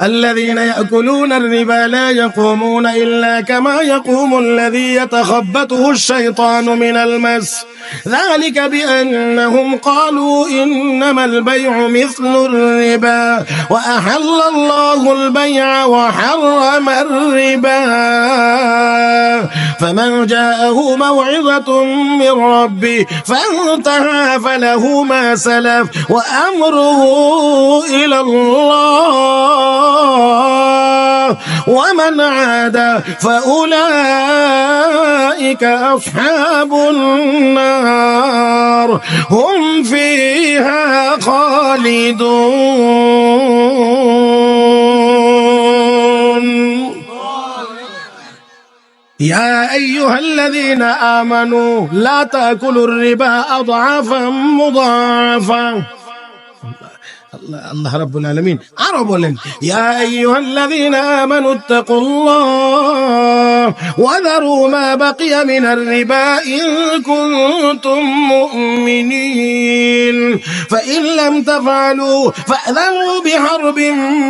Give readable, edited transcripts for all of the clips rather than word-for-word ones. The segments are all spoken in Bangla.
الذين يأكلون الربا لا يقومون إلا كما يقوم الذي يتخبطه الشيطان من المس ذلك بأنهم قالوا إنما البيع مثل الربا وأحل الله البيع وحرم الربا فمن جاءه موعظة من ربه فانتهى فله ما سلف وأمره إلى الله ومن عاد فأولئك أصحاب النار هم فيها خالدون يا أيها الذين آمنوا لا تأكلوا الربا أضعافا مضاعفا الله رب العالمين عربوا يا أيها الذين آمنوا اتقوا الله وذروا ما بقي من الربا إن كنتم مؤمنين فإن لم تفعلوا فأذنوا بحرب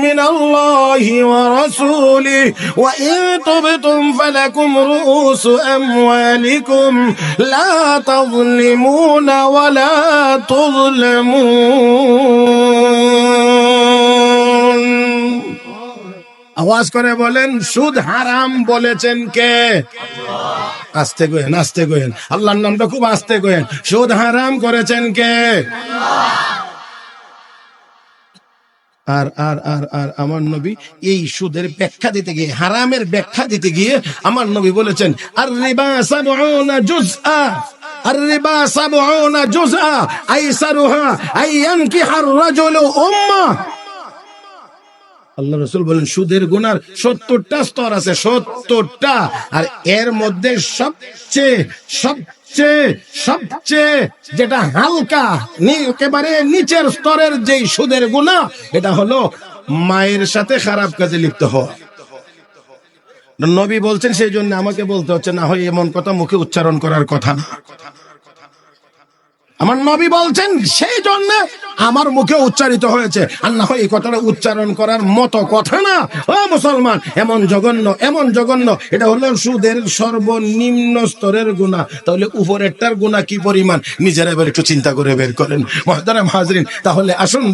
من الله ورسوله وإن تبتم فلكم رؤوس أموالكم لا تظلمون ولا تظلمون আওয়াজ করে বলেন সুদ হারাম বলেছেন কে? আস্তে কইেন, আস্তে কইেন, আল্লাহর নামটা খুব আস্তে কইেন। সুদ হারাম করেছেন কে? আর আর আর আর আমার নবী এই সুদের ব্যাখ্যা দিতে গিয়ে, হারামের ব্যাখ্যা দিতে গিয়ে আমার নবী বলেছেন আর রিবা সাবউনা জুজআ الربا 70 جزءا أيسرها أن ينكح الرجل أمه আল্লাহ রাসূল বলেন সুদের গুনার 70টা স্তর আছে, 70টা। আর এর মধ্যে সবচেয়ে সবচেয়ে সবচেয়ে যেটা হালকা, একেবারে নিচের স্তরের যেই সুদের গুনাহ, এটা হলো মায়ের সাথে খারাপ কাজে লিপ্ত হওয়া। নবী বলছেন, সেই জন্য আমাকে বলতে হচ্ছে, না হয় এমন কথা মুখে উচ্চারণ করার কথা না। আমার নবী বলছেন, সেই জন্য আমার মুখে উচ্চারিত হয়েছে, আর না হয় এই কথাটা উচ্চারণ করার মতো কথা না। ও মুসলমান, এমন জঘন্য, এমন জঘন্য। এটা হলো সুদের সর্বনিম্ন স্তরের গুনাহ। তাহলে উপরেরটার গুনাহ কি পরিমাণ, নিজেরা এবার একটু চিন্তা করে বের করেন। মুহতারাম হাজরিন, তাহলে আসুন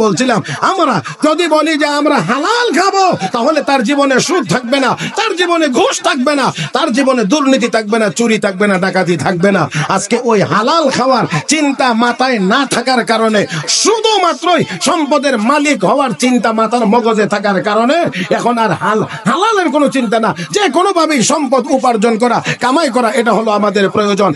বলছিলাম আমরা যদি বলি যে আমরা হালাল খাবো, তাহলে তার জীবনে সুদ থাকবে না, তার জীবনে ঘুষ থাকবে না, তার জীবনে দুর্নীতি থাকবে না, চুরি থাকবে না, ডাকাতি থাকবে না। আজকে ওই হালাল খাওয়ার চিন্তা মাথায় না থাকার কারণে, শুধুমাত্রই সম্পদের মালিক হওয়ার চিন্তা মাথার মগজে থাকার কারণে এখন আর হালালের কোনো চিন্তা না, যে কোনো ভাবেই সম্পদ উপার্জন করা, কামাই করা, এটা হলো আমাদের প্রয়োজন।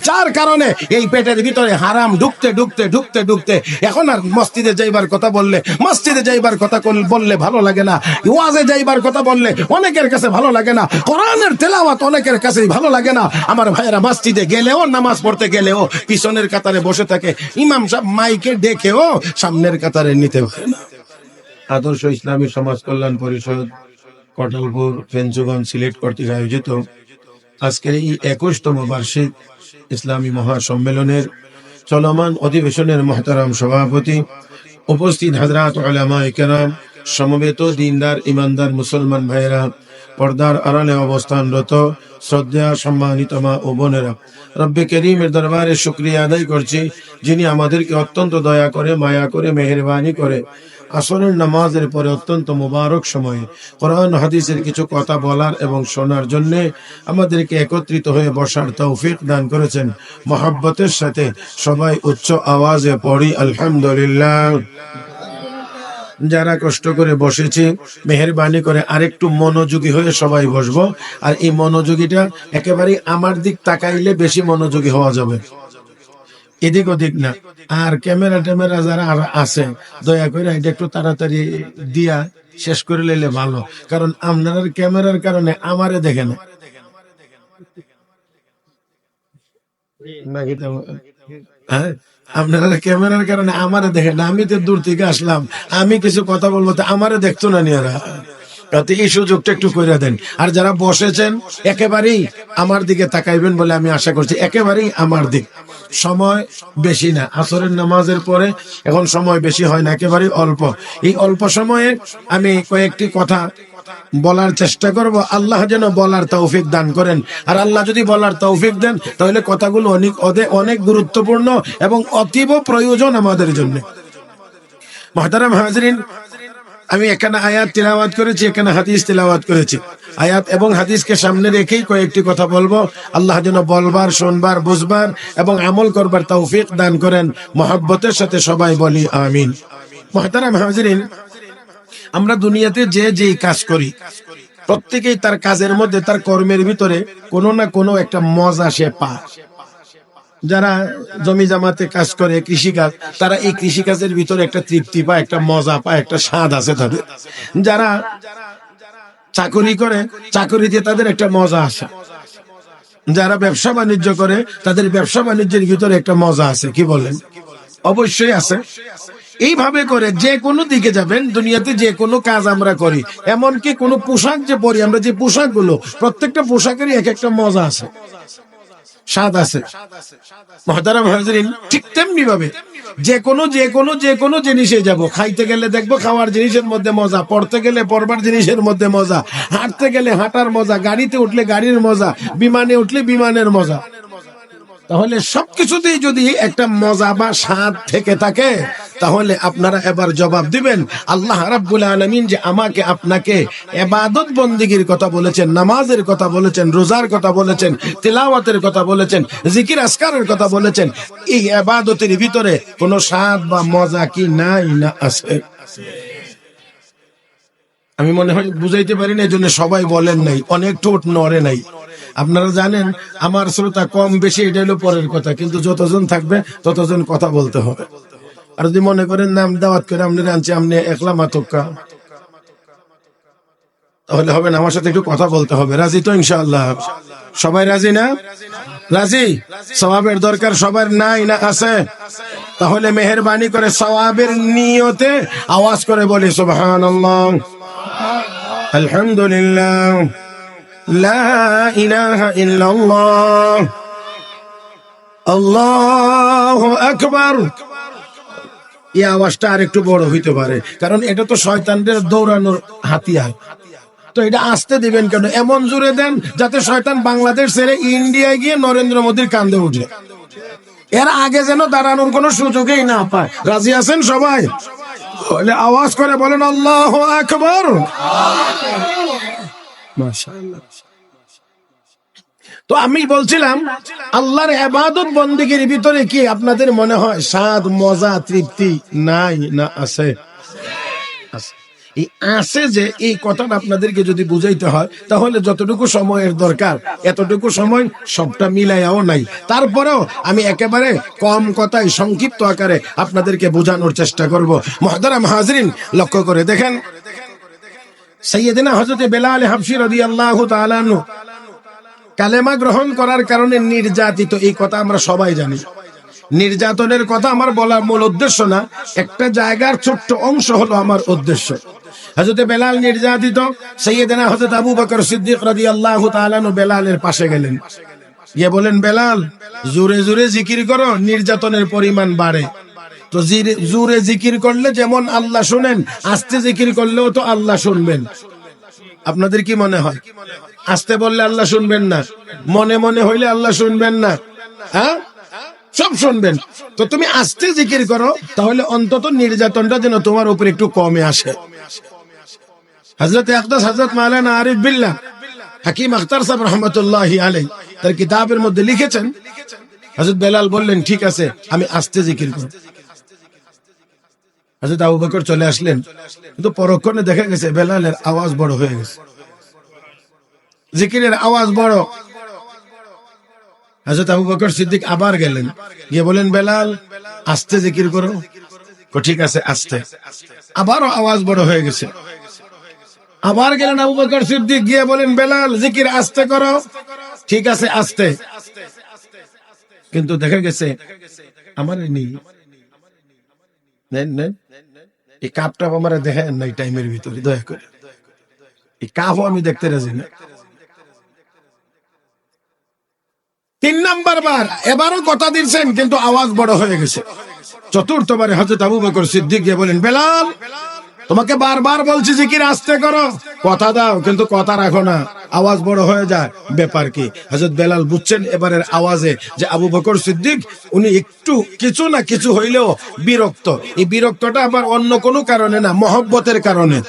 যার কারণে এই পেটের ভিতরে হারাম ঢুকতে এখন আর মসজিদে যাইবার কথা বললে ভালো লাগে না, ওয়াজে যাইবার কথা বললে অনেকের কাছে ভালো লাগে না, কোরআনের তেলাওয়াত অনেকের কাছে ভালো লাগে না। আমার ভাইয়েরা মসজিদে গেলেও, নামাজ পড়তে গেলেও পিছনের কাতারে বসে থাকে, ইমাম সাহেব মাইকে ডেকেও সামনের কাতারে নিতে পারে না। আদর্শ ইসলামী সমাজ কল্যাণ পরিষদ কটলপুর ফেঞ্চুগঞ্জ সিলেট কর্তৃক আয়োজিত আজকের এই 21তম বার্ষিক ইসলামী মহাসম্মেলনের চলমান অধিবেশনের মুহতারাম সভাপতি, উপস্থিত হযরত উলামায়ে কেরাম, সমবেত দিনদার ইমানদার মুসলমান ভাইয়েরা, পর্দার আড়ালে অবস্থানরত শ্রদ্ধা সম্মানিত মা ও বোনেরা, রব্বে করিমের দরবারে শুকরিয়া আদায় করছি, যিনি আমাদেরকে অত্যন্ত দয়া করে, মায়া করে, মেহেরবানি করে আসরের নামাজের পরে অত্যন্ত মুবারক সময়ে কোরআন হাদিসের কিছু কথা বলার এবং শোনার জন্য আমাদেরকে একত্রিত হয়ে বসার তৌফিক দান করেছেন। মহব্বতের সাথে সবাই উচ্চ আওয়াজে পড়ি আলহামদুলিল্লাহ। যারা কষ্ট করে বসেছি, মেহেরবানি করে আরেকটু মনোযোগী হয়ে সবাই বসবো। আর এই মনোযোগীটা একেবারে আমার দিক তাকাইলে বেশি মনোযোগী হওয়া যাবে, এদিক ওদিক না। আর ক্যামেরা যারা আছে, দয়া করে এটা একটু তাড়াতাড়ি দিয়া শেষ করে নিলে ভালো, কারণ আপনার ক্যামেরার কারণে আমারে দেখে না। হ্যাঁ, আপনারা ক্যামেরার কারণে আমারে দেখেন না, আমি তো দূর থেকে আসলাম, আমি কিছু কথা বলবো তো আমারে দেখতো না নিয়ারা। তাতে এই সুযোগটা একটু করে দেন। আর যারা বসেছেন একেবারেই আমার দিকে তাকাইবেন বলে আমি আশা করছি, একেবারেই আমার দিক। সময় বেশি না, আসরের নামাজের পরে এখন সময় বেশি হয় না, একেবারেই অল্প। এই অল্প সময়ে আমি কয়েকটি কথা বলার চেষ্টা করব, আল্লাহ যেন বলার তৌফিক দান করেন। আর আল্লাহ যদি বলার তৌফিক দেন তাহলে কথাগুলো অনেক গুরুত্বপূর্ণ এবং অতীব প্রয়োজন আমাদের জন্য। মুহতারাম হাজরিন, আমি এখানে আয়াত তিলাওয়াত করেছি, এখানে হাদিস তিলাওয়াত করেছি। আয়াত এবং হাদিসকে সামনে রেখেই কয়েকটি কথা বলবো। আল্লাহ যেন বলবার, শুনবার, বুঝবার এবং আমল করবার তৌফিক দান করেন। মহব্বতের সাথে সবাই বলি আমিন। মুহতারাম হাজরিন, আমরা দুনিয়াতে যে কাজ করি প্রত্যেকেই তার কাজের মধ্যে, তার কর্মের ভিতরে কোনো না কোনো একটা মজা সে পায়। যারা জমি জামাতে কাজ করে, কৃষিকাজ, তারা এই কৃষিকাজের ভিতরে একটা তৃপ্তি পায়, একটা মজা পায়, একটা স্বাদ আছে তাদের। যারা চাকরি করে, চাকরিতে তাদের একটা মজা আছে। যারা ব্যবসা বাণিজ্য করে, তাদের ব্যবসা বাণিজ্যের ভিতরে একটা মজা আছে। কি বলেন? অবশ্যই আছে। এইভাবে করে যে কোনো দিকে যাবেন, দুনিয়াতে যে কোনো কাজ আমরা করি, এমনকি কোনো পোশাক যে পরি আমরা, যে পোশাক গুলো, প্রত্যেকটা পোশাকেরই এক একটা মজা আছে, স্বাদ আছে। মুহতারাম হাজরিন, ঠিক তেমনি ভাবে যে কোনো জিনিসে যাব, খাইতে গেলে দেখবো খাওয়ার জিনিসের মধ্যে মজা, পড়তে গেলে পড়বার জিনিসের মধ্যে মজা, হাঁটতে গেলে হাঁটার মজা, গাড়িতে উঠলে গাড়ির মজা, বিমানে উঠলে বিমানের মজা। তাহলে সবকিছুতেই যদি একটা মজা বা স্বাদ থেকে থাকে, তাহলে আপনারা এবার জবাব দিবেন, আল্লাহ রাব্বুল আলামিন যে আমাকে আপনাকে ইবাদত বন্দেগীর কথা বলেছেন, নামাজের কথা বলেছেন, রোজার কথা বলেছেন, তিলাওয়াতের কথা বলেছেন, জিকির আজকারের কথা বলেছেন, এই ইবাদতের ভিতরে কোনো স্বাদ বা মজা কি নাই না আছে? আমি মনে হয় বুঝাইতে পারি না, এই জন্য সবাই বলেন নাই, অনেক ঠোঁট নড়ে নাই। আপনারা জানেন আমার শ্রোতা কম বেশি, এটা হলো পরের কথা, কিন্তু যতজন থাকবে ততজন কথা বলতে হবে। আর যদি মনে করেন নাম দাওয়াত করে আপনি আনছি, আপনি একলা মাতক্কা, তাহলে হবে না, আমার সাথে একটু কথা বলতে হবে। রাজি তো ইনশাআল্লাহ? সবাই রাজি না? রাজি? সওয়াবের দরকার সবার নাই না আছে? তাহলে মেহেরবানি করে সওয়াবের নিয়তে আওয়াজ করে বলি সুবহানাল্লাহ, আলহামদুলিল্লাহ, লা ইলাহা ইল্লাল্লাহ, আল্লাহু আকবার। এই আওয়াজটা আর একটু বড় হইতে পারে, কারণ এটা তো শয়তানদের দৌড়ানোর হাতিয়ার। তো এটা আসতে দিবেন কেন? এমন জোরে দেন যাতে শয়তান বাংলাদেশ ছেড়ে ইন্ডিয়ায় গিয়ে নরেন্দ্র মোদীর কান্দে উঠে। এর আগে যেন দাঁড়ানোর কোনো সুযোগই না পায়। রাজি আছেন সবাই? আওয়াজ করে বলেন আল্লাহু আকবার। মাশাআল্লাহ। তো আমি বলছিলাম, আল্লাহর ইবাদত বন্দেগীর ভিতরে কি আপনাদের মনে হয় স্বাদ, মজা, তৃপ্তি নাই না আছে? এই আছে যে এই কথাটা আপনাদেরকে যদি বুঝাইতে হয়, তাহলে যতটুকু সময়ের দরকার এতটুকু সময় সবটা মিলাইয়াও নাই। তারপরেও আমি একেবারে কম কথায় সংক্ষিপ্ত আকারে আপনাদেরকে বোঝানোর চেষ্টা করব। মুহতারাম হাজরিন, লক্ষ্য করে দেখেন, সাইয়েদনা হযরত বেলাল হাবশী রাদিয়াল্লাহু তাআলা আনহু কালেমা গ্রহণ করার কারণে নির্যাতিত, এই কথা আমরা সবাই জানি। নির্যাতনের কথা আমার বলার মূল উদ্দেশ্য না, একটা জায়গার ছোট্ট অংশ হলো আমার উদ্দেশ্য। হযরত বেলাল নির্যাতিত, সাইয়েদনা হযরত আবু বকর সিদ্দিক রাদিয়াল্লাহু তাআলা আনহু বেলালের পাশে গেলেন, গিয়ে বলেন, বেলাল জোরে জোরে জিকির করো, নির্যাতনের পরিমাণ বাড়ে। তো জোরে জিকির করলে যেমন আল্লাহ শুনেন, আস্তে জিকির করলেও তো আল্লাহ শুনবেন। আপনাদের কি মনে হয় আস্তে বললে আল্লাহ শুনবেন না? মনে মনে হইলে আল্লাহ শুনবেন না? হ্যাঁ, সব শুনবেন। তো তুমি আস্তে জিকির করো, তাহলে অন্তত নির্যাতনটা যেন তোমার উপর একটু কমে আসে। হযরত আকদাস হযরত মাওলানা আরিফ বিল্লাহ হাকিম আখতার সাহেব রহমতুল্লাহি আলাইহি তার কিতাবের মধ্যে লিখেছেন, হযরত বেলাল বললেন, ঠিক আছে আমি আস্তে জিকির করব। হযরত আবু বকর চলে আসলেন, কিন্তু পরক্ষণে দেখা গেছে বেলালের আওয়াজ বড় হয়ে গেছে, জিকিরের আওয়াজ বড়। হযরত আবু বকর সিদ্দিক আবার গেলেন, গিয়ে বলেন, বেলাল আস্তে জিকির করো। ঠিক আছে আস্তে। আবারও আওয়াজ বড় হয়ে গেছে। আবার গেলেন আবু বকর সিদ্দিক, গিয়ে বলেন, বেলাল জিকির আস্তে করো। ঠিক আছে আস্তে। কিন্তু দেখা গেছে আমার নেন এই কাপটা আমার দেখেন নাই টাইমের ভিতরে, দয়া করে এই কাফও আমি দেখতে রাজি না। 3 নাম্বার বার এবারও কথা দিচ্ছেন, কিন্তু আওয়াজ বড় হয়ে গেছে। চতুর্থবারে হযরত আবু বকর সিদ্দিক গিয়ে বলেন, বেলাল, তোমাকে বারবার বলছি জিকির আস্তে করো, কথা দাও কিন্তু কথা রাখো না, আওয়াজ বড় হয়ে যায়, ব্যাপার কি? হযরত বেলাল বুঝছেন এবারের আওয়াজে যে আবু বকর সিদ্দিক উনি একটু কিছু না কিছু হইলেও বিরক্ত। এই বিরক্তটা আবার অন্য কোনো কারণে না, মহব্বতের কারণে।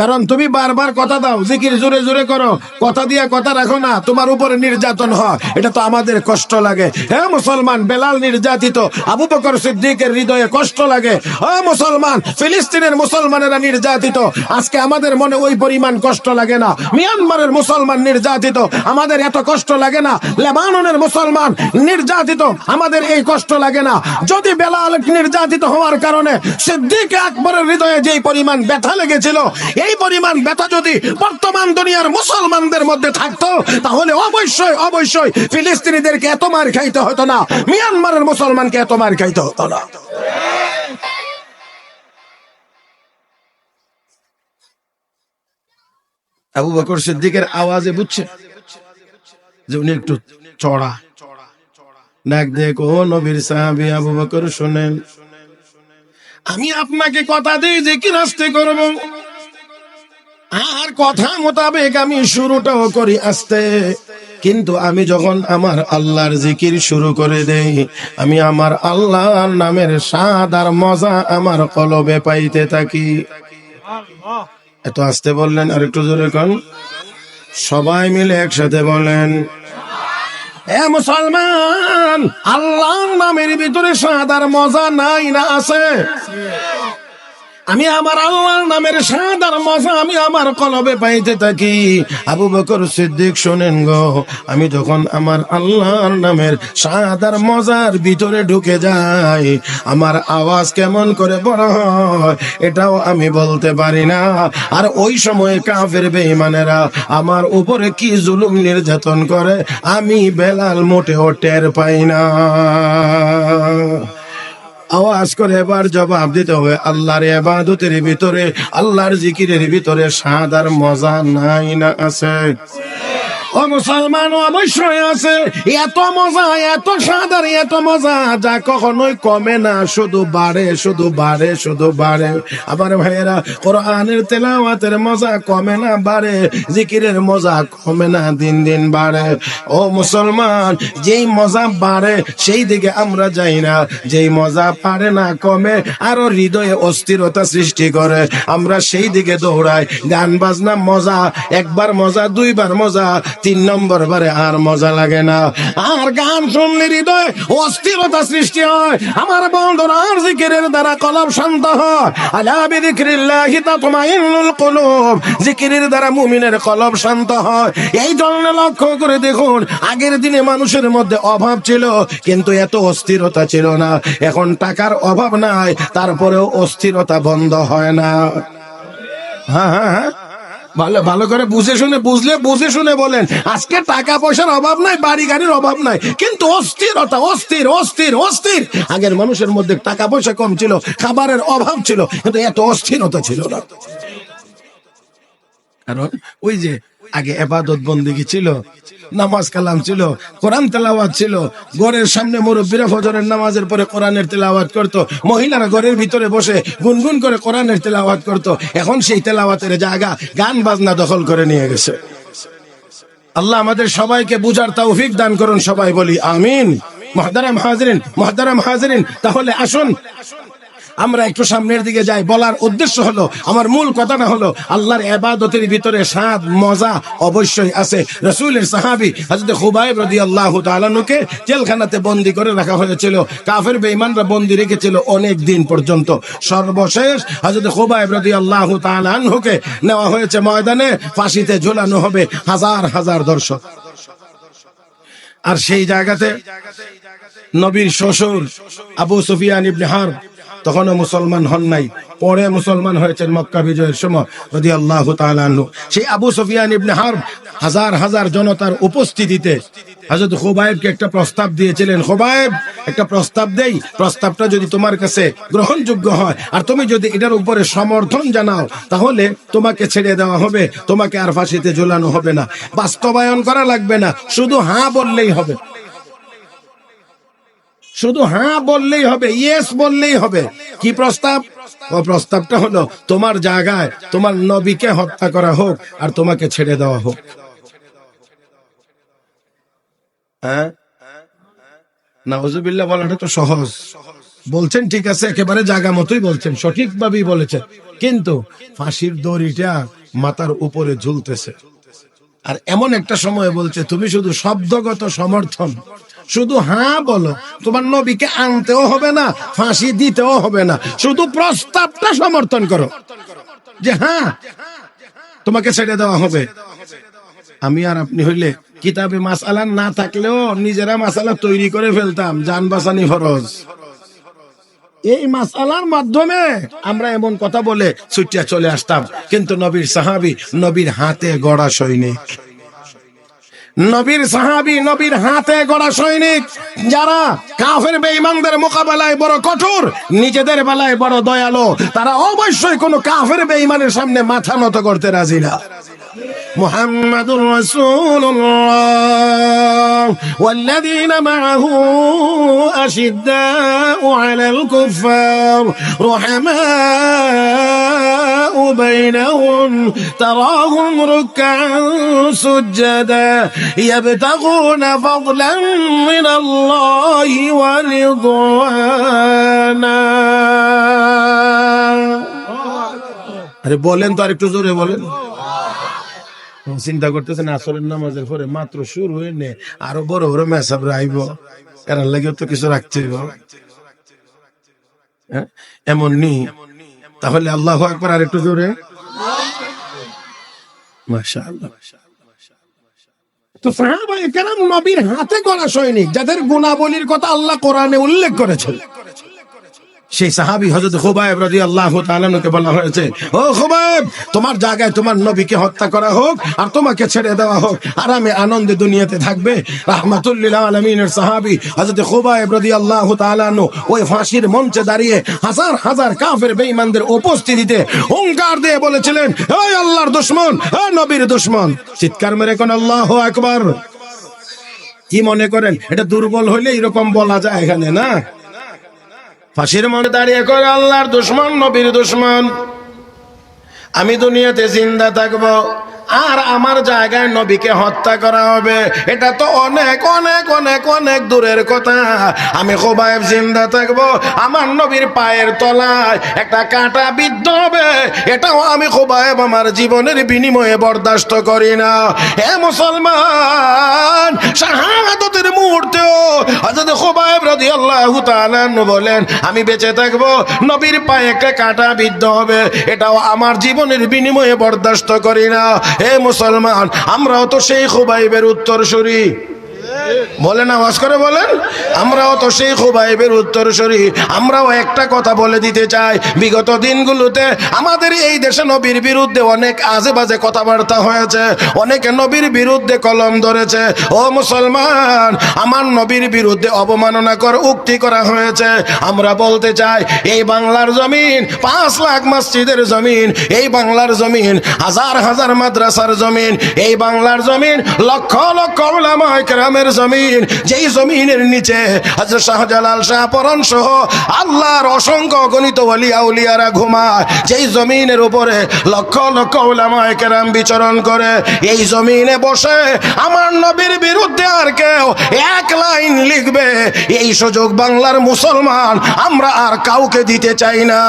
কারণ তুমি বারবার কথা দাও, জিকির জোরে জোরে করো, কথা দিয়া কথা রাখো না, তোমার উপরে নির্যাতন হয়, এটা তো আমাদের কষ্ট লাগে। হ্যাঁ মুসলমান, বেলাল নির্যাতিত, আবু বকর সিদ্দিকের হৃদয়ে কষ্ট লাগে। হ্যাঁ মুসলমান, ফিলিস্তিনের মুসলমানেরা নির্যাতিত, আজকে আমাদের মনে ওই পরিমাণ কষ্ট লাগে না। মিয়ানমারের মুসলমান নির্যাতিত, আমাদের এত কষ্ট লাগে না। লেবাননের মুসলমান নির্যাতিত, আমাদের এই কষ্ট লাগে না। যদি বেলাল নির্যাতিত হওয়ার কারণে সিদ্দিক আকবরের হৃদয়ে যেই পরিমাণ ব্যথা লেগেছিল, এই পরিমাণ ব্যথা যদি বর্তমান দুনিয়ার মুসলমানদের মধ্যে থাকতো, তাহলে অবশ্যই অবশ্যই ফিলিস্তিনিদেরকে এত মার খাইতে হতো না, মিয়ানমারের মুসলমানকে এত মার খাইতে হতো না। আবু বকর সিদ্দিকের আওয়াজে বুঝছে যে উনি একটু চড়া। ডাক দেখো নবীর সাহাবী আবু বকর, শুনেন, আমি আপনাকে কথা দিই যে কি আস্তে করব, আর কথা মোতাবেক আমি শুরুটাও করি আস্তে, কিন্তু আমি যখন আমার আল্লাহর জিকির শুরু করে দেই, আমি আমার আল্লাহর নামের স্বাদ আর মজা আমার কলবে পাইতে থাকি। এত আস্তে বললেন, আর একটু জোরে কোন, সবাই মিলে একসাথে বলেন, এ মুসলমান, আল্লাহর নামের ভিতরে স্বাদ আর মজা নাই না আছে? আমি আমার আল্লাহর নামের স্বাদ আর মজা আমি আমার কলবে পাইতে থাকি। আবু বকর সিদ্দিক শোনেন গো, আমি যখন আমার আল্লাহর নামের স্বাদ আর মজার ভিতরে ঢুকে যাই, আমার আওয়াজ কেমন করে বড় হয় এটাও আমি বলতে পারি না। আর ওই সময় কাফের বেঈমানেরা আমার উপরে কি জুলুম নির্যাতন করে, আমি বেলাল মোটেও টের পাই না। আওয়াজ করে এবার জবাব দিতে হবে, আল্লাহর ইবাদতের ভিতরে, আল্লাহর জিকিরের ভিতরে স্বাদ আর মজা নাই না আছে? ও মুসলমান, অবশ্যই আছে। এত মজা, এত স্বাদ আর এত মজা যা কখনোই কমে না, শুধু বাড়ে, শুধু বাড়ে, শুধু বাড়ে। আমার ভাইয়েরা, কোরআনের তেলাওয়াতের মজা কমে না, বাড়ে। জিকিরের মজা কমে না, দিন দিন বাড়ে। ও মুসলমান, যেই মজা বাড়ে সেই দিকে আমরা যাই না, যেই মজা পারে না, কমে, আরো হৃদয়ে অস্থিরতা সৃষ্টি করে, আমরা সেই দিকে দৌড়াই। গান বাজনা মজা, একবার মজা, দুইবার মজা, 3 নম্বর বারে আর মজা লাগে না। আর গান শুনলে হৃদয়ে অস্থিরতা সৃষ্টি হয়। আমার বন্ধুরা, আর জিকিরের দ্বারা কলব শান্ত হয়। আলা বিযিকরিল্লাহি তাতমাইন্নুল কুলুব, জিকিরের দ্বারা মুমিনের কলব শান্ত হয়। এই জন্য লক্ষ্য করে দেখুন, আগের দিনে মানুষের মধ্যে অভাব ছিল, কিন্তু এত অস্থিরতা ছিল না। এখন টাকার অভাব নাই, তারপরেও অস্থিরতা বন্ধ হয় না। হ্যাঁ হ্যাঁ হ্যাঁ, ভালো ভালো করে বুঝে শুনে, বুঝলে বুঝে শুনে বলেন। আজকে টাকা পয়সার অভাব নাই, বাড়ি গাড়ির অভাব নাই, কিন্তু অস্থিরতা, অস্থির অস্থির অস্থির। আগের মানুষের মধ্যে টাকা পয়সা কম ছিল, খাবারের অভাব ছিল, কিন্তু এত অস্থিরতা ছিল না। কারণ ওই যে আগে ইবাদত বন্দেগী ছিল, নামাজ কালাম ছিল, কোরআন তেলাওয়াত ছিল। ঘরের সামনে মুরব্বীরা ফজরের নামাজের পরে কোরআনের তেলাওয়াত করতো, মহিলারা ঘরের ভিতরে বসে গুনগুন করে কোরআনের তেলাওয়াত করতো। এখন সেই তেলাওয়াতের জায়গা গান বাজনা দখল করে নিয়ে গেছে। আল্লাহ আমাদের সবাইকে বুঝার তৌফিক দান করুন, সবাই বলি আমিন। মুহতারাম হাজিরিন, মুহতারাম হাজিরিন, তাহলে আসুন আমরা একটু সামনের দিকে যাই। বলার উদ্দেশ্য হলো, আমার মূল কথাটা হলো, আল্লাহর ইবাদতের ভিতরে স্বাদ মজা অবশ্যই আছে। রাসূলের সাহাবী হযরত খুবাইব রাদিয়াল্লাহু তাআলা আনহুকে জেলখানাতে বন্দী করে রাখা হয়েছিল। কাফের বেঈমানরা বন্দী রেখেছিল অনেক দিন পর্যন্ত। সর্বশেষ হযরত খুবাইব রাদিয়াল্লাহু তাআলা আনহুকে নেওয়া হয়েছে ময়দানে, ফাঁসিতে ঝুলানো হবে হাজার হাজার দর্শক। আর সেই জায়গাতে নবীর শ্বশুর আবু সুফিয়ান ইবনে হারব তখনও মুসলমান হন নাই, পরে মুসলমান হয়েছেন মক্কা বিজয়ের সময় রাদিয়াল্লাহু তাআলা আনহু। সেই আবু সুফিয়ান ইবনে হারব হাজার হাজার জনতার উপস্থিতিতে হযরত খুবাইবকে একটা প্রস্তাব দিয়েছিলেন, খুবাইব একটা প্রস্তাব দেই, প্রস্তাবটা যদি তোমার কাছে গ্রহণযোগ্য হয় আর তুমি যদি এটার উপরে সমর্থন জানাও তাহলে তোমাকে ছেড়ে দেওয়া হবে, তোমাকে আর ফাঁসিতে ঝুলানো হবে না, বাস্তবায়ন করা লাগবে না, শুধু হ্যাঁ বললেই হবে, শুধু হ্যাঁ বললেই হবে, ইয়েস বললেই হবে। কি প্রস্তাব? ও প্রস্তাবটা হলো তোমার জায়গায় তোমার নবীকে হত্যা করা হোক আর তোমাকে ছেড়ে দেওয়া হোক। হ্যাঁ, নাউজুবিল্লাহ বলাটা তো সহজ বলছেন, ঠিক আছে, একেবারে জায়গা মতোই বলছেন, সঠিকভাবেই বলেছেন, কিন্তু ফাঁসির দড়িটা মাথার উপরে ঝুলতেছে আর এমন একটা সময় বলছে তুমি শুধু শব্দগত সমর্থন, শুধু হ্যাঁ বলো, তোমার নবীকে আনতেও হবে না, ফাঁসি দিতেও হবে না, শুধু প্রস্তাবটা সমর্থন করো যে হ্যাঁ তোমাকে ছেড়ে দেওয়া হবে। আমি আর আপনি হইলে কিতাবে মাসালা না থাকলেও নিজেরা মাসালা তৈরি করে ফেলতাম, জান বাঁচানি ফরজ। এই মাসালার মাধ্যমে আমরা এমন কথা বলে ছুটিয়া চলে আসতাম, কিন্তু নবীর সাহাবী, নবীর হাতে গড়া সৈনিক, নবীর সাহাবী, নবীর হাতে গড়া সৈনিক, যারা কাফের বেঈমানদের মোকাবেলায় বড় কঠোর, নিজেদের বেলায় বড় দয়ালু, তারা অবশ্যই কোনো কাফের বেঈমানের সামনে মাথা নত করতে রাজি না। মুহাম্মাদুর রাসূলুল্লাহ ওয়াল্লাযীনা মাআহু আশিদ্দাউ আলাল কুফফার রুহামাউ বাইনাহুম তারাহুম রুকআন সুজদা ইয়াবতাগুনা ফাদলান মিনাল্লাহি ওয়া রিদওয়ানা। আরে বলেন তো, আরেকটু জোরে বলেন। চিন্তা করতেছেন আসরের নামাজের পরে মাত্র শুরু হইলে আরো বড় বড় মেসাব রাইব, এর লাগে তো কিছু রাখতে হইব, এমন নি? তাহলে আল্লাহু আকবার, আর একটু জোরে মাশাআল্লাহ। তো সাহাবায়ে কেরাম নবীর হাতে গড়া সৈনিক, যাদের গুণাবলীর কথা আল্লাহ কোরআনে উল্লেখ করেছেন। সেই সাহাবী হযরত খুবাইব রাদিয়াল্লাহু তাআলা কে বলা হয়েছে, ও খুবাইব, তোমার জায়গায় তোমার নবীকে হত্যা করা হোক আর তোমাকে ছেড়ে দেওয়া হোক, আরামে আনন্দে দুনিয়াতে থাকবে। রাহমাতুল লিল আলামিনের সাহাবী হযরত খুবাইব রাদিয়াল্লাহু তাআলা ওই ফাঁসির মঞ্চে দাঁড়িয়ে হাজার হাজার কাফের বেঈমানদের উপস্থিতিতে হুঙ্কার দিয়ে বলেছিলেন, হে আল্লাহর দুশমন, হে নবীর দুশমন, চিৎকার মেরে কোন আল্লাহু আকবার। কি মনে করেন এটা দুর্বল হইলে এরকম বলা যায় এখানে? না, ফাঁসির মঞ্চে দাঁড়িয়ে করে আল্লাহর দুশমন, নবীর দুশমন, আমি দুনিয়াতে জিন্দা থাকবো আর আমার জায়গায় নবীকে হত্যা করা হবে, এটা তো অনেক অনেক অনেক অনেক দূরের কথা। আমি খুবাইব জিন্দা থাকবো, আমার নবীর পায়ের তলায় একটা কাঁটা বিদ্ধ হবে, এটাও আমি খুবাইব আমার জীবনের বিনিময়ে বরদাস্ত করি না। হে মুসলমান, শাহাদাতের মুহূর্তেও হযরত খুবাইব রাদিয়াল্লাহু তাআলা বলেন, আমি বেঁচে থাকবো, নবীর পায়ে একটা কাঁটা বিদ্ধ হবে, এটাও আমার জীবনের বিনিময়ে বরদাস্ত করি না। হে মুসলমান, আমরাও তো সেই খুবাইবের উত্তরসূরি, বলেন, আওয়াজ করে বলেন, আমরাও তো সেই খুবাইবের উত্তরসূরি। আমরাও একটা কথা বলে দিতে চাই, বিগত দিনগুলোতে আমাদের এই দেশে নবীর বিরুদ্ধে অনেক আজে বাজে কথাবার্তা হয়েছে, অনেকে নবীর বিরুদ্ধে কলম ধরেছে। ও মুসলমান, আমার নবীর বিরুদ্ধে অবমাননাকর উক্তি করা হয়েছে। আমরা বলতে চাই, এই বাংলার জমিন 5 লাখ মসজিদের জমিন, এই বাংলার জমিন হাজার হাজার মাদ্রাসার জমিন, এই বাংলার জমিন লক্ষ লক্ষ উলামায়ে কেরামের জমিন, যেই জমিনের নিচে হযরত শাহজালাল শাহপরান সহ আল্লাহর অসংখ্য গণিত ওলিয়া উলিয়ারা ঘুমায়, যেই জমিনের উপরে লক্ষ লক্ষ উলামায়ে কেরাম বিচরণ করে, এই জমিনে বসে আমার নবীর বিরুদ্ধে আর কেউ এক লাইন লিখবে, এই সুযোগ বাংলার মুসলমান আমরা আর কাউকে দিতে চাই না।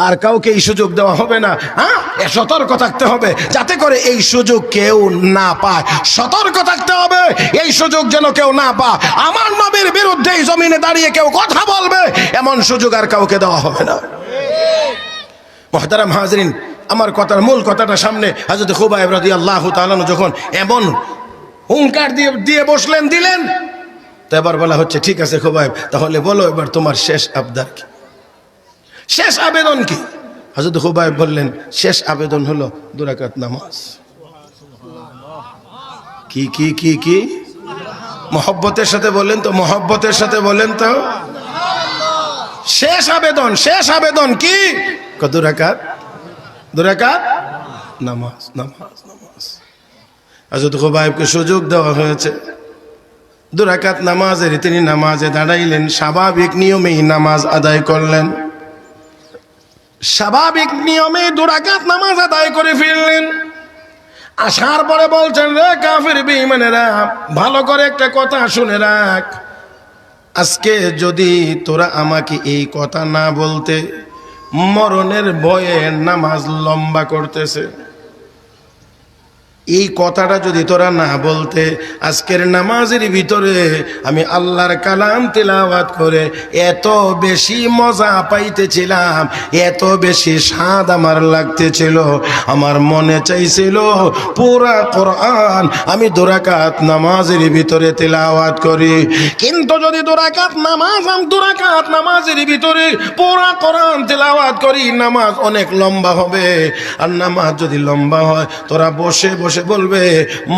আর কাউকে এই সুযোগ দেওয়া হবে না। হ্যাঁ, সতর্ক থাকতে হবে যাতে করে এই সুযোগ কেউ না পায়, সতর্ক থাকতে হবে এই সুযোগ যেন কেউ না পায়। আমার নবীর বিরুদ্ধে এই জমিনে দাঁড়িয়ে কেউ কথা বলবে, এমন সুযোগ আর কাউকে দেওয়া হবে না। মুহতারাম হাজরিন, আমার কথার মূল কথাটা সামনে হযরত খুবাইব রাদিয়াল্লাহু তাআলা যখন এমন হুঙ্কার দিয়ে বসলেন, দিলেন, তো এবার বলা হচ্ছে, ঠিক আছে খুবাইব, তাহলে বলো এবার তোমার শেষ আবদার কি, শেষ আবেদন কি? হযরত খুবাইব বললেন, শেষ আবেদন হলো 2 রাকাত নামাজ। কি কি কি কি মোহব্বতের সাথে বলেন তো, মোহব্বতের সাথে বলেন তো। শেষ আবেদন, শেষ আবেদন কি? কত রাকাত? 2 রাকাত নামাজ, নামাজ, নামাজ। হযরত খুবাইবকে সুযোগ দেওয়া হয়েছে 2 রাকাত নামাজের, তিনি নামাজে দাঁড়াইলেন, স্বাভাবিক নিয়মেই নামাজ আদায় করলেন, স্বাভাবিক নিয়মে 2 রাকাত নামাজ আদায় করে ফিরলেন। আসার পরে বলছেন, রে কাফির বেঈমানেরা, ভালো করে একটা কথা শুনে রাখ, আজকে যদি তোরা আমাকে এই কথা না বলতে, মরণের ভয়ে নামাজ লম্বা করতেছে, এই কথাটা যদি তোরা না বলতে, আজকের নামাজের ভিতরে আমি আল্লাহর কালাম তিলাওয়াত করে এত বেশি মজা পাইতেছিলাম, এত বেশি স্বাদ আমার লাগতেছিল, আমার মনে চাইছিল পুরা কোরআন আমি 2 রাকাত নামাজের ভিতরে তিলাওয়াত করি। কিন্তু যদি 2 রাকাত নামাজ, আমি 2 রাকাত নামাজের ভিতরে পুরা কোরআন তিলাওয়াত করি, নামাজ অনেক লম্বা হবে। আর নামাজ যদি লম্বা হয়, তোরা বসে বসে বলবে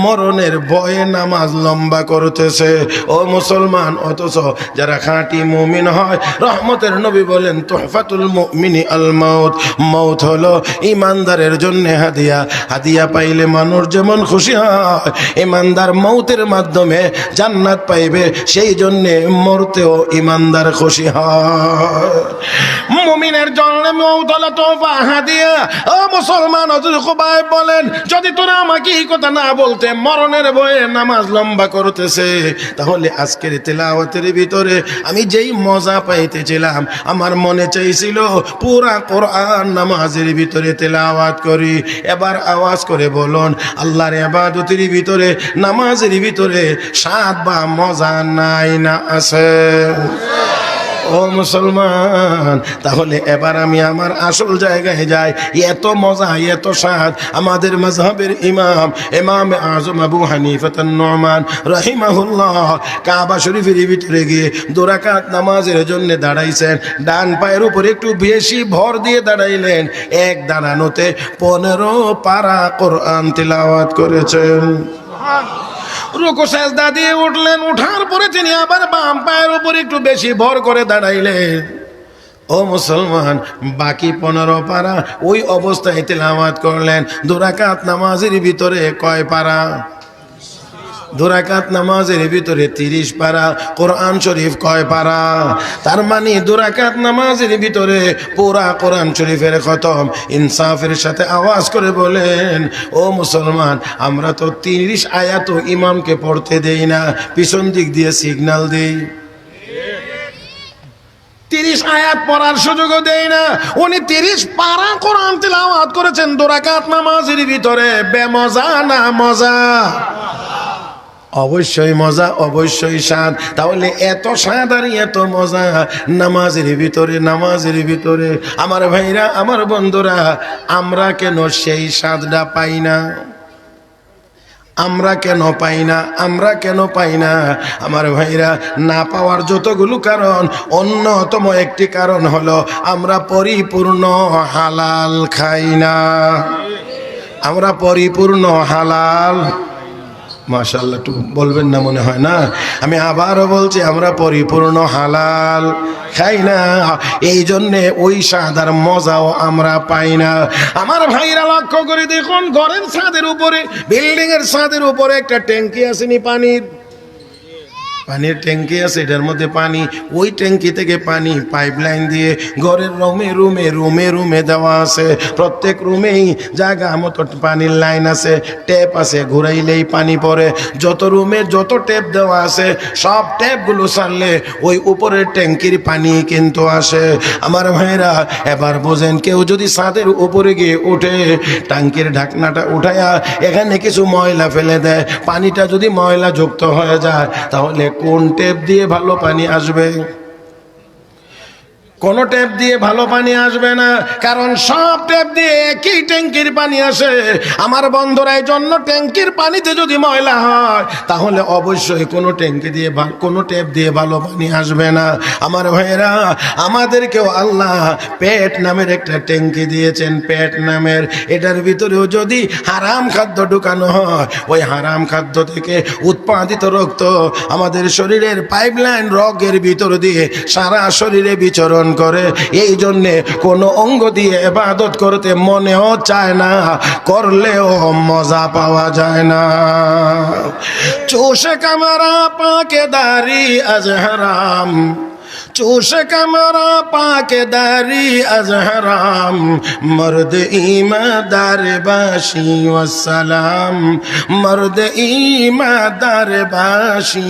মরণের ভয়ে নামাজ লম্বা করতেছে। ও মুসলমান, অথচ যারা খাঁটি মুমিন হয়, রহমতের নবী বলেন, তুহফাতুল মুমিনি আল মাউত, মৌত হলো ইমানদারের জন্য হাদিয়া। হাদিয়া পাইলে মানুষ যেমন খুশি হয়, ইমানদার মৌতের মাধ্যমে জান্নাত পাইবে, সেই জন্য মরতেও ইমানদার খুশি হয়। মুমিনের জন্য মৌত হলো তোহফা, হাদিয়া। ও মুসলমান, হযরত খুবাইব বলেন, যদি তোরা আমাকে এই কথা না বলতে, মরণের ভয়ে নামাজ লম্বা করতেছে, তাহলে আজকের তেলাওয়াতের ভিতরে আমি যেই মজা পাইতেছিলাম, আমার মনে চাইছিল পুরা কোরআন নামাজের ভিতরে তেলাওয়াত করি। এবার আওয়াজ করে বলুন, আল্লাহর ইবাদতের ভিতরে, নামাজের ভিতরে স্বাদ বা মজা নাই না আছে? ও মুসলমান, তাহলে এবার আমি আমার আসল জায়গায় যাই। এত মজা, এত স্বাদ আমাদের মাযহাবের ইমাম আযম আবু হানিফা আন-নুমান রাহিমাহুল্লাহ কাবা শরীফের ভিতরে গিয়ে 2 রাকাত নামাজের জন্য দাঁড়াইছেন, ডান পায়ের উপরে একটু বেশি ভর দিয়ে দাঁড়াইলেন, এক দাঁড়ানোতে 15 পারা কোরআন তিলাওয়াত করেছেন। রুকু সেজদা দিয়ে উঠলেন, উঠার পরে তিনি আবার বাম পায়ের উপর একটু বেশি ভর করে দাঁড়াইলেন। ও মুসলমান, বাকি 15 পারা ওই অবস্থায় তিলাওয়াত করলেন। 2 রাকাত নামাজের ভিতরে কয় পারা? 2 রাকাত নামাজের ভিতরে 30 পারা। কোরআন শরীফ কয় পারা? তার মানে 2 রাকাত নামাজের ভিতরে পুরা কোরআন শরীফের খতম। ইনসাফের সাথে আওয়াজ করে বলেন, ও মুসলমান, আমরা তো 30 আয়াত ইমামকে পড়তে দেই না, পিছন দিক দিয়ে সিগন্যাল দেই। 30 আয়াত পড়ার সুযোগও দেই না। উনি 30 পারা কোরআন তিলাওয়াত করেছেন 2 রাকাত নামাজের ভিতরে। বেমজা না মজা? অবশ্যই মজা, অবশ্যই স্বাদ। তাহলে এত স্বাদ আর এত মজা নামাজের ভিতরে, নামাজের ভিতরে। আমার ভাইরা, আমার বন্ধুরা, আমরা কেন সেই স্বাদটা পাই না? আমরা কেন পাই না? আমরা কেন পাই না? আমার ভাইরা, না পাওয়ার যতগুলো কারণ, অন্যতম একটি কারণ হলো আমরা পরিপূর্ণ হালাল খাই না। আমরা পরিপূর্ণ হালাল, মাশাআল্লাহ, একটু বলবেন না মনে হয় না? আমি আবারও বলছি, আমরা পরিপূর্ণ হালাল খাই না, এই জন্যে ওই স্বাদ আর মজাও আমরা পাই না। আমার ভাইরা, লক্ষ্য করে দেখুন, ঘরের ছাদের উপরে, বিল্ডিং এর ছাদের উপরে একটা ট্যাঙ্কি আসেনি পানির, পানির ট্যাঙ্কি আছে, এটার মধ্যে পানি, ওই ট্যাঙ্কি থেকে পানি পাইপলাইন দিয়ে ঘরের রুমে রুমে রুমে রুমে দেওয়া আছে। প্রত্যেক রুমেই জায়গা মতো পানির লাইন আছে, ট্যাপ আছে, ঘুরাইলেই পানি পড়ে। যত রুমে যত ট্যাপ দেওয়া আছে, সব ট্যাপগুলো ছাড়লে ওই উপরের ট্যাঙ্কির পানি কিন্তু আসে। আমার ভাইরা, এবার বোঝেন, কেউ যদি ছাদের উপরে গিয়ে উঠে, ট্যাঙ্কির ঢাকনাটা উঠায়া এখানে কিছু ময়লা ফেলে দেয়, পানিটা যদি ময়লা যুক্ত হয়ে যায়, তাহলে কোন ট্যাপ দিয়ে ভালো পানি আসবে? কোন ট্যাপ দিয়ে ভালো পানি আসবে না, কারণ সব ট্যাপ দিয়ে একই ট্যাঙ্কির পানি আসে। আমার বন্ধুরা, এই জন্য ট্যাঙ্কির পানিতে যদি ময়লা হয় তাহলে অবশ্যই কোনো ট্যাপ দিয়ে ভালো পানি আসবে না। আমার ভাইয়েরা, আমাদেরকেও আল্লাহ পেট নামের একটা ট্যাঙ্কি দিয়েছেন, পেট নামের। এটার ভিতরেও যদি হারাম খাদ্য ঢুকানো হয়, ওই হারাম খাদ্য থেকে উৎপাদিত রক্ত আমাদের শরীরের পাইপলাইন রগের ভিতর দিয়ে সারা শরীরে বিচরণ করে। এই জন্যে কোনো অঙ্গ দিয়ে ইবাদত করতে মনেও চায় না, করলেও মজা পাওয়া যায় না। চোষে কামারা পাকে দাড়ি আজ হারাম, চোষে কামারা পাকে দাড়ি আজ হারাম, মর্দ ইমাদার বাসি ওয়াসসালাম, মর্দ ইমাদার বাসি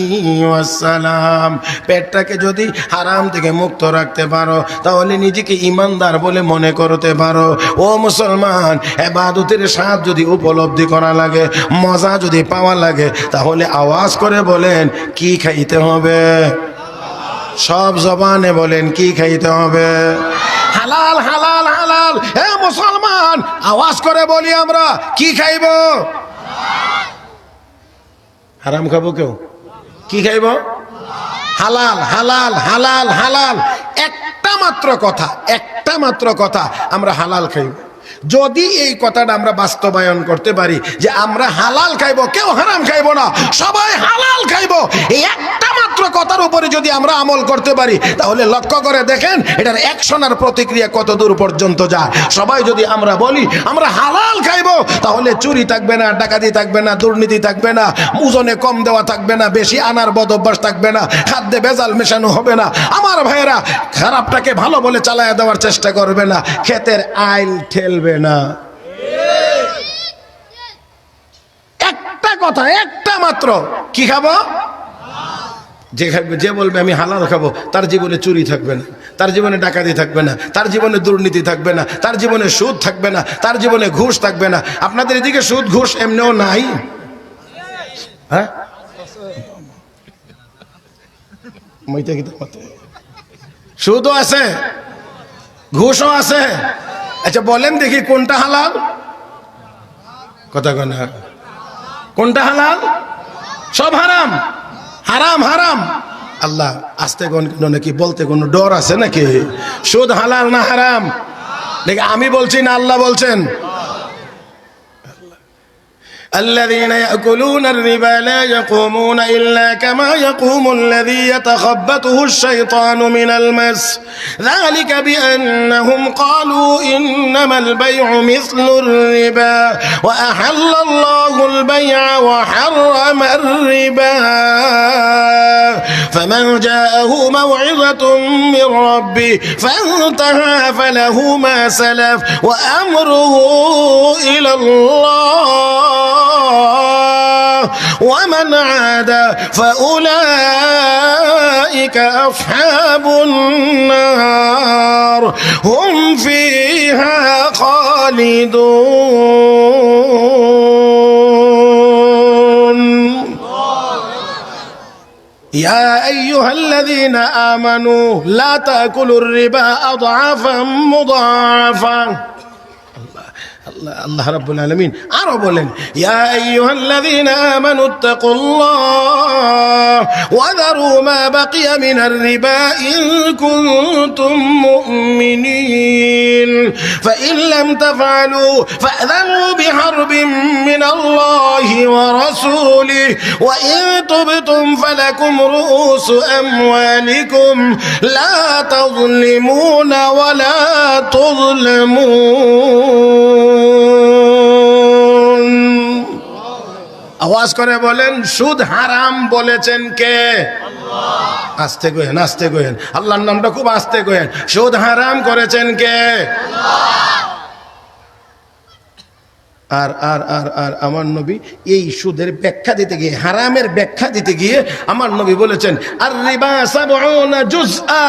ওয়াসসালাম। পেটটাকে যদি হারাম থেকে মুক্ত রাখতে পারো তাহলে নিজেকে ইমানদার বলে মনে করতে পারো। ও মুসলমান, ইবাদতের স্বাদ যদি উপলব্ধি করা লাগে, মজা যদি পাওয়া লাগে, তাহলে আওয়াজ করে বলেন কি খাইতে হবে? সব জবানে বলেন কি খাইতে হবে? হালাল হালাল হালাল। হে মুসলমান, আওয়াজ করে বলি আমরা কি খাইব? হারাম খাবো কেউ? কি খাইব? হালাল হালাল হালাল হালাল। একটা মাত্র কথা, আমরা হালাল খাইব। যদি এই কথাটা আমরা বাস্তবায়ন করতে পারি যে আমরা হালাল খাইবো, কেউ হারাম খাইবো না, সবাই হালাল খাইবো, এই একটা মাত্র কথার উপরে যদি আমরা আমল করতে পারি, তাহলে লক্ষ্য করে দেখেন এটার অ্যাকশন আর প্রতিক্রিয়া কত দূর পর্যন্ত যায়। সবাই যদি আমরা বলি আমরা হালাল খাইবো, তাহলে চুরি থাকবে না, ডাকাতি থাকবে না, দুর্নীতি থাকবে না, ওজনে কম দেওয়া থাকবে না, বেশি আনার বদ অভ্যাস থাকবে না, খাদ্যে ভেজাল মেশানো হবে না। আমার ভাইয়েরা, খারাপটাকে ভালো বলে চালায় দেওয়ার চেষ্টা করবে না, ক্ষেতের আইল ঠেলবে না। একটা কথা, একটা মাত্র, কি খাবো? যে বলবে আমি হালাল খাবো, তার জীবনে চুরি থাকবে না, তার জীবনে ডাকাতি থাকবে না, তার জীবনে দুর্নীতি থাকবে না, তার জীবনে সুদ থাকবে না, তার জীবনে ঘুষ থাকবে না। আপনাদের এদিকে সুদ ঘুষ এমনিও নাই? হ্যাঁ, সুদও আছে, ঘুষও আছে। আচ্ছা বলেন দেখি কোনটা হালাল? কথা কন, কোনটা হালাল? সব হারাম, হারাম হারাম। আল্লাহ আস্তে কোন নাকি বলতে কোনো ডর আছে নাকি? সুদ হালাল না হারাম? দেখি আমি বলছি না আল্লাহ বলছেন? الذين يأكلون الربا لا يقومون إلا كما يقوم الذي يتخبطه الشيطان من المس ذلك بأنهم قالوا إنما البيع مثل الربا وأحل الله البيع وحرم الربا فمن جاءه موعظة من ربه فانتهى فله ما سلف وأمره إلى الله ومن عاد فأولئك أصحاب النار هم فيها خالدون يا أيها الذين آمنوا لا تأكلوا الربا أضعافا مضاعفا الله رب العالمين عربوا يا أيها الذين آمنوا اتقوا الله وذروا ما بقي من الربا إن كنتم مؤمنين فإن لم تفعلوا فأذنوا بحرب من الله ورسوله وإن تبتم فلكم رؤوس أموالكم لا تظلمون ولا تظلمون আওয়াজ করে বলেন সুদ হারাম বলেছেন কে? আল্লাহ। আস্তে কইেন, আস্তে কইেন, আল্লাহর নামটা খুব আস্তে কইেন। সুদ হারাম করেছেন কে? আল্লাহ। আর আর আর আর আমার নবী এই সুদের ব্যাখ্যা দিতে গিয়ে, হারামের ব্যাখ্যা দিতে গিয়ে আমার নবী বলেছেন আর রিবা সাবউনা জুজআ,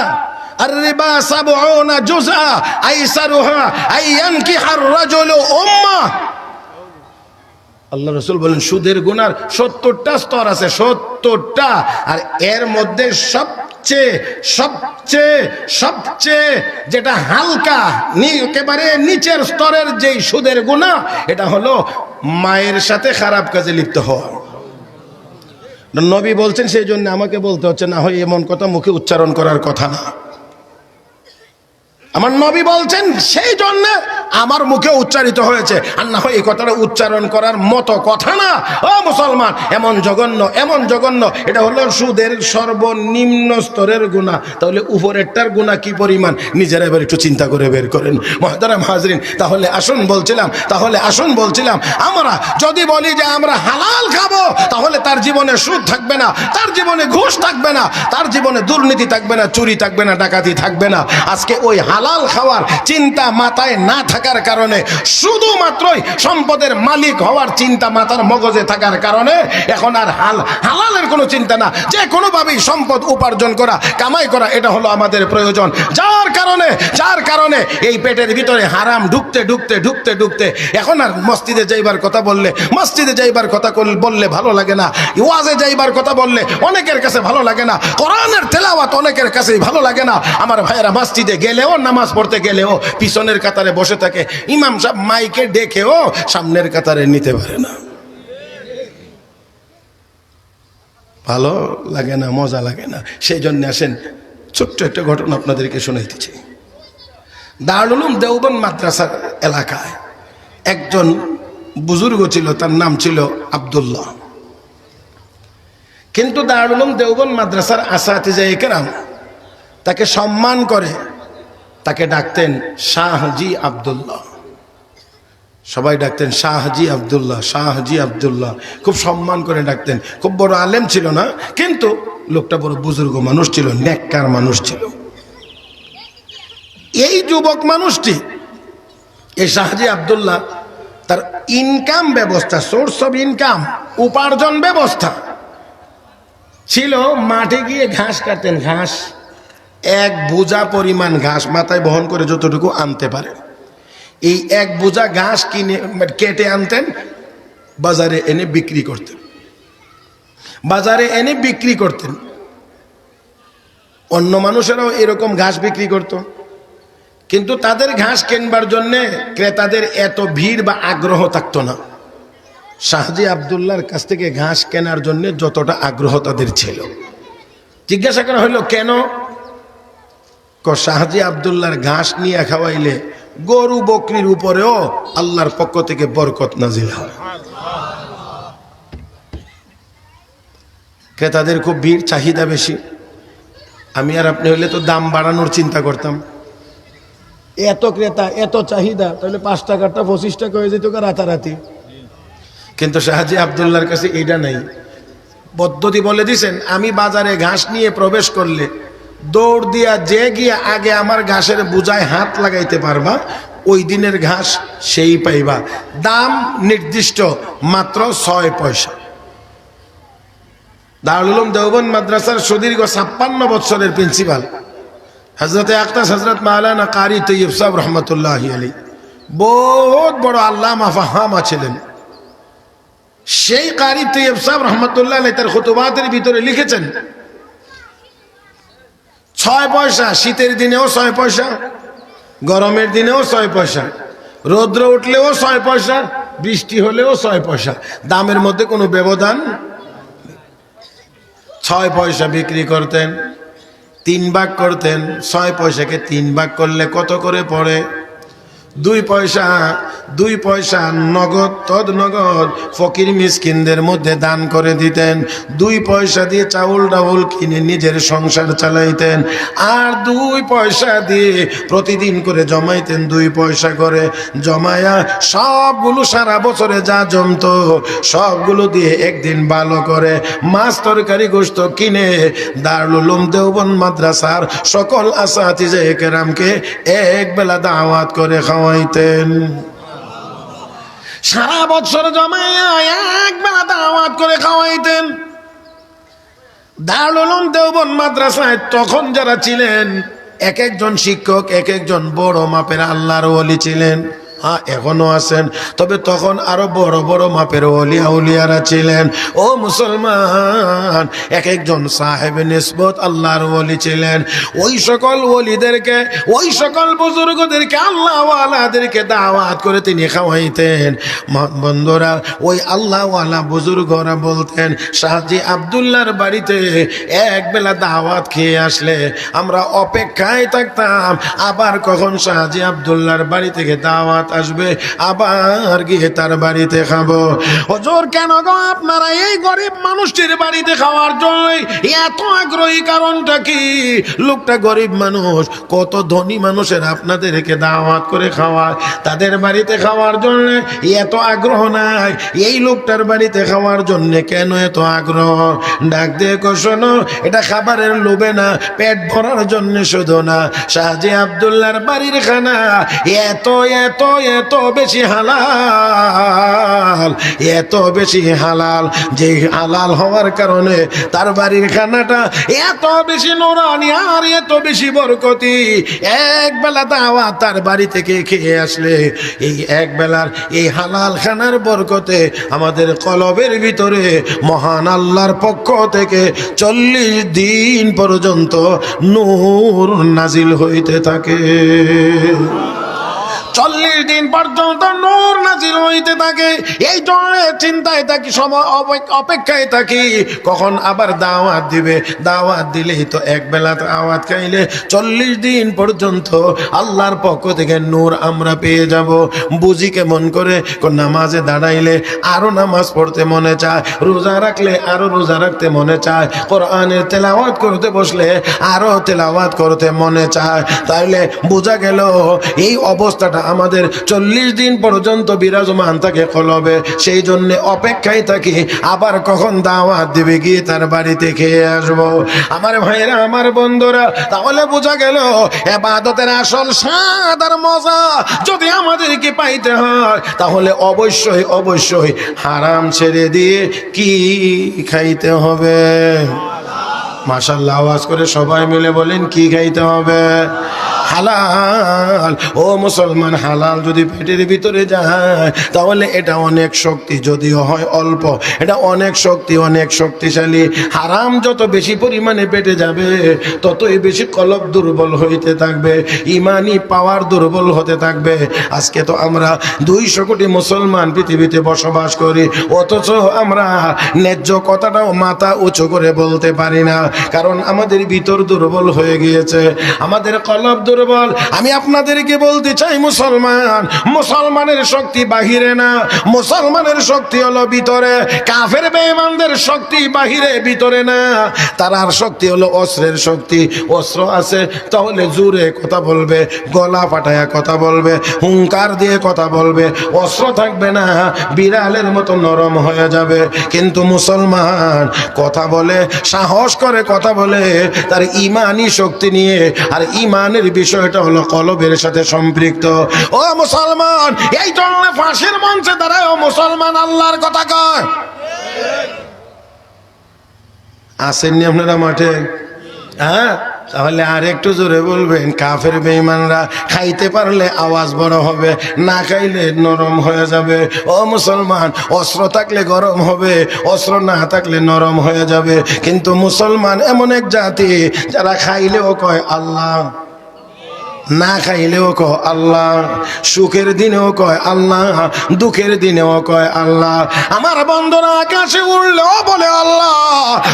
আর রিবা সাবউনা জুজআ আইসারুহা আইয়ানকিহার রাজুলু উম্মাহ। আল্লাহ রাসূল বলেন সুদের গুনার 70টা স্তর আছে, 70টা, আর এর মধ্যে সব সবচেয়ে সবচেয়ে সবচেয়ে যেটা হালকা একেবারে নিচের স্তরের যেই সুদের গুনাহ, এটা হলো মায়ের সাথে খারাপ কাজে লিপ্ত হওয়া। নবী বলছেন, সেই জন্য আমাকে বলতে হচ্ছে, না হয় এমন কথা মুখে উচ্চারণ করার কথা না। আমার নবী বলছেন, সেই জন্য আমার মুখে উচ্চারিত হয়েছে, আর না হয় এই কথাটা উচ্চারণ করার মতো কথা না। ও মুসলমান, এমন জঘন্য, এমন জঘন্য। এটা হলো সুদের সর্বনিম্ন স্তরের গুনাহ। তাহলে উপরেরটার গুনাহ কি পরিমাণ, নিজেরা এবার একটু চিন্তা করে বের করেন। মুহতারাম হাজরিন, তাহলে আসুন বলছিলাম, আমরা যদি বলি যে আমরা হালাল খাবো, তাহলে তার জীবনে সুদ থাকবে না, তার জীবনে ঘুষ থাকবে না, তার জীবনে দুর্নীতি থাকবে না, চুরি থাকবে না, ডাকাতি থাকবে না। আজকে ওই হালাল খাওয়ার চিন্তা মাথায় না থাকার কারণে, শুধুমাত্রই সম্পদের মালিক হওয়ার চিন্তা মাথার মগজে থাকার কারণে এখন আর হালালের কোনো চিন্তা না। যে কোনোভাবেই সম্পদ উপার্জন করা, কামাই করা, এটা হলো আমাদের প্রয়োজন। যার কারণে এই পেটের ভিতরে হারাম ঢুকতে এখন আর মসজিদে যাইবার কথা বললে ভালো লাগে না, ওয়াজে যাইবার কথা বললে অনেকের কাছে ভালো লাগে না, কোরআনের তেলাওয়াত অনেকের কাছেই ভালো লাগে না। আমার ভাইয়েরা মসজিদে গেলেও, নামাজ পড়তে গেলেও পিছনের কাতারে বসে থাকে, ইমাম সাহেব মাইকে ডেকেও সামনের কাতারে নিতে পারে না। ভালো লাগে না, মজা লাগে না। সেই জন্য আসেন ছোট্ট একটা ঘটনা আপনাদেরকে শোনাইতেছি। দারুল উলুম দেওবন্দ মাদ্রাসার এলাকায় একজন বুজুর্গ ছিল, তার নাম ছিল আব্দুল্লাহ। কিন্তু দারুল উলুম দেওবন্দ মাদ্রাসার আসাতিজায়ে কেরাম তাকে সম্মান করে, তাকে ডাকতেন শাহজি আব্দুল্লাহ। সবাই ডাকতেন শাহজি আব্দুল্লাহ, খুব সম্মান করে ডাকতেন। খুব বড় আলেম ছিল না, কিন্তু লোকটা বড় বুজুর্গ মানুষ ছিল, নেককার মানুষ ছিল। এই যুবক মানুষটি, এই শাহজি আব্দুল্লাহ, তার ইনকাম ব্যবস্থা, সোর্স অফ ইনকাম, উপার্জন ব্যবস্থা ছিল মাঠে গিয়ে ঘাস কাটতেন। ঘাস, এক বোঝা পরিমাণ ঘাস মাথায় বহন করে যতটুকু আনতে পারে, এই এক বোঝা ঘাস কেটে আনতেন, বাজারে এনে বিক্রি করতেন। অন্য মানুষেরাও এরকম ঘাস বিক্রি করত, কিন্তু তাদের ঘাস কেনবার জন্য ক্রেতাদের এত ভিড় বা আগ্রহ থাকতো না। শাহজি আব্দুল্লাহর কাছ থেকে ঘাস কেনার জন্য যতটা আগ্রহ তাদের ছিল। জিজ্ঞাসা করা হলো কেন? শাহজি আব্দুল্লাহর ঘাস নিয়ে খাওয়াইলে গরু বকরির উপরেও আল্লাহর পক্ষ থেকে বরকত নাজিল হয়। ক্রেতাদের খুব ভিড়, চাহিদা বেশি। আমি আর আপনি হইলে তো দাম বাড়ানোর চিন্তা করতাম। এত ক্রেতা, এত চাহিদা, তাহলে 5 টাকাটা 25 টাকা হয়ে যেত রাতারাতি। কিন্তু শাহজি আব্দুল্লাহর কাছে এটা নাই। পদ্ধতি বলে দিছেন, আমি বাজারে ঘাস নিয়ে প্রবেশ করলে দৌড় দিয়া যে গিয়া আগে আমার ঘাসের বোঝায় হাত লাগাইতে পারবা, ওই দিনের ঘাস সেই পাইবা। দাম নির্দিষ্ট, মাত্র 6 পয়সা। দারুল উলুম দেওবন্দ মাদ্রাসার সুদীর্ঘ 56 বছরের প্রিন্সিপাল হযরতে আকতাস হযরত মাওলানা কারি তৈয়ব সাহেব রহমতুল্লাহি আলাইহি বহুত বড় আল্লামা ফাহামা ছিলেন। সেই কারি তৈয়ব সাহেব রহমতুল্লাহ আলাইহি তার খুতুবাতের ভিতরে লিখেছেন, 6 পয়সা, শীতের দিনেও 6 পয়সা, গরমের দিনেও 6 পয়সা, রৌদ্র উঠলেও 6 পয়সা, বৃষ্টি হলেও 6 পয়সা। দামের মধ্যে কোনো ব্যবধান। 6 পয়সা বিক্রি করতেন, 3 ভাগ করতেন। 6 পয়সাকে 3 ভাগ করলে কত করে পড়ে? 2 পয়সা। 2 পয়সা নগদ, তদনগদ ফকির মিসকিনদের মধ্যে দান করে দিতেন। 2 পয়সা দিয়ে চাউল ডাউল কিনে নিজের সংসার চালাইতেন। আর 2 পয়সা দিয়ে প্রতিদিন করে জমাইতেন, 2 পয়সা করে জমায়া সবগুলো সারা বছরে যা জমতো সবগুলো দিয়ে একদিন ভালো করে মাছ তরকারি গোশত কিনে দারুল উলুম দেওবন্দ মাদ্রাসার সকল আসাতিজায়ে কেরামকে এক বেলা দাওয়াত করে খাওয়াইতেন। সারা বছর জমাইয়া এক বেলা দাওয়াত করে খাওয়াইতেন। দারুল উলুম দেওবন্দ মাদ্রাসায় তখন যারা ছিলেন, এক একজন শিক্ষক এক একজন বড় মাপের আল্লাহর ওলি ছিলেন। হ্যাঁ এখনো আছেন, তবে তখন আরো বড় বড় মাপের ওলিয়া উলিয়ারা ছিলেন। ও মুসলমান, এক একজন সাহেব নিসবত আল্লাহর ওলি ছিলেন। ওই সকল ওলিদেরকে, ওই সকল বুজুর্গদেরকে, আল্লাহওয়ালাদেরকে দাওয়াত করে তিনি খাওয়াইতেন। বন্ধুরা, ওই আল্লাহওয়ালা বুজুর্গরা বলতেন, শাহজি আব্দুল্লাহর বাড়িতে এক বেলা দাওয়াত খেয়ে আসলে আমরা অপেক্ষায় থাকতাম, আবার কখন শাহজি আব্দুল্লাহর বাড়ি থেকে দাওয়াত আসবে, আবার গিয়ে তার বাড়িতে খাবো। হুজুর কেন গো আপনারা এই গরিব মানুষটির বাড়িতে খাওয়ার জন্য এত আগ্রহী, কারণটা কি? লোকটা গরিব মানুষ, কত ধনী মানুষের আপনাদেরকে দাওয়াত করে খাওয়ায়, তাদের বাড়িতে খাওয়ার জন্য এত আগ্রহ নাই, এই লোকটার বাড়িতে খাওয়ার জন্য কেন এত আগ্রহ? ডাক দিয়ে শোনো, এটা খাবারের লোভে না, পেট ভরার জন্য শুধু না, শাহজি আব্দুল্লাহর বাড়ির খানা এত এত এত বেশি হালাল, এত বেশি হালাল, যে হালাল হওয়ার কারণে তার বাড়ির খানাটা এত বেশি নুরানি আর এত বেশি বরকতি। এক বেলা দাওয়াত তার বাড়ি থেকে খেয়ে আসলে এই এক বেলার এই হালাল খানার বরকতে আমাদের কলবের ভিতরে মহান আল্লাহর পক্ষ থেকে 40 দিন পর্যন্ত নূর নাজিল হইতে থাকে। 40 দিন পর্যন্ত নূর নাজিল হইতে থাকে। এই জন্য চিন্তায় থাকি, সময় অপেক্ষায় থাকি কখন আবার দাওয়াত দিবে। দাওয়াত দিলেই তো এক বেলা দাওয়াত খাইলে 40 দিন পর্যন্ত আল্লাহর পক্ষ থেকে নূর আমরা পেয়ে যাব। বুঝি কেমন করে? নামাজে দাঁড়াইলে আরো নামাজ পড়তে মনে চায়, রোজা রাখলে আরো রোজা রাখতে মনে চায়, কোরআনের তেলাওয়াত করতে বসলে আরো তেলাওয়াত করতে মনে চায়। তাইলে বোঝা গেল এই অবস্থাটা আমাদের 40 দিন পর্যন্ত বিরাজমান থাকে কলবে। সেই জন্য অপেক্ষায় থাকি আবার কখন দাওয়াত দিবে, গিয়ে তার বাড়িতে খেয়ে আসবো। আমার ভাইরা, আমার বন্ধুরা, তাহলে বোঝা গেল ইবাদতের আসল স্বাদ আর মজা যদি আমাদেরকে পাইতে হয়, তাহলে অবশ্যই অবশ্যই হারাম ছেড়ে দিয়ে কি খাইতে হবে? মাশাআল্লাহ, আওয়াজ করে সবাই মিলে বলেন, কি খাইতে হবে? হালাল। ও মুসলমান, হালাল যদি পেটের ভিতরে যায় তাহলে এটা অনেক শক্তি, যদিও হয় অল্প, এটা অনেক শক্তি, অনেক শক্তিশালী। হারাম যত বেশি পরিমাণে পেটে যাবে ততই বেশি কলব দুর্বল হইতে থাকবে, ইমানি পাওয়ার দুর্বল হতে থাকবে। আজকে তো আমরা 200 কোটি মুসলমান পৃথিবীতে বসবাস করি, অথচ আমরা ন্যায্য কথাটাও মাথা উঁচু করে বলতে পারি না, কারণ আমাদের ভিতর দুর্বল হয়ে গিয়েছে, আমাদের কলব দুর্বল। আমি আপনাদেরকে বলতে চাই, মুসলমান, মুসলমানের শক্তি বাহিরে না, মুসলমানের শক্তি হলো ভিতরে। কাফের বেঈমানদের শক্তি বাহিরে, ভিতরে না। তারার শক্তি হলো অস্ত্রের শক্তি। অস্ত্র আছে তাহলে জোরে কথা বলবে, গলা ফাটায়া কথা বলবে, হুঙ্কার দিয়ে কথা বলবে। অস্ত্র থাকবে না, বিড়ালের মতো নরম হয়ে যাবে। কিন্তু মুসলমান কথা বলে, সাহস করে কথা বলে, তার ইমানি শক্তি নিয়ে। আর ইমানের বিষয়টা হলো কলবের সাথে সম্পৃক্ত। ও মুসলমান, এই জন্য ফাঁসির মঞ্চে দাঁড়ায় ও মুসলমান আল্লাহর কথা কয়। আসেননি আপনারা মাঠে? হ্যাঁ, তাহলে আর একটু জোরে বলবেন। কাফের বেঈমানরা খাইতে পারলে আওয়াজ বড় হবে, না খাইলে নরম হয়ে যাবে। ও মুসলমান, অস্ত্র থাকলে গরম হবে, অস্ত্র না থাকলে নরম হয়ে যাবে। কিন্তু মুসলমান এমন এক জাতি যারা খাইলেও কয় আল্লাহ, না খাইলেও কয় আল্লাহ, সুখের দিনেও কয় আল্লাহ, দুঃখের দিনেও কয় আল্লাহ। আমার বন্ধুরা, আকাশে উড়লেও বলে আল্লাহ,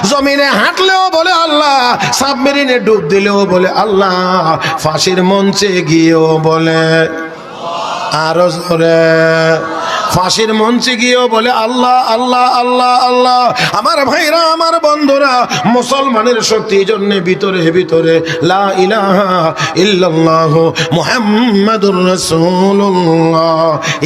জমিনে হাঁটলেও বলে আল্লাহ, সাবমেরিনে ডুব দিলেও বলে আল্লাহ, ফাঁসির মঞ্চে গিয়েও বলে, আরো জোরে, ফাঁসির মঞ্চে গিয়েও বলে আল্লাহ আল্লাহ আল্লাহ আল্লাহ। আমার ভাইরা, আমার বন্ধুরা, মুসলমানের শক্তির জন্য ভিতরে ভিতরে লা ইলাহা ইল্লাল্লাহ মুহাম্মাদুর রাসূলুল্লাহ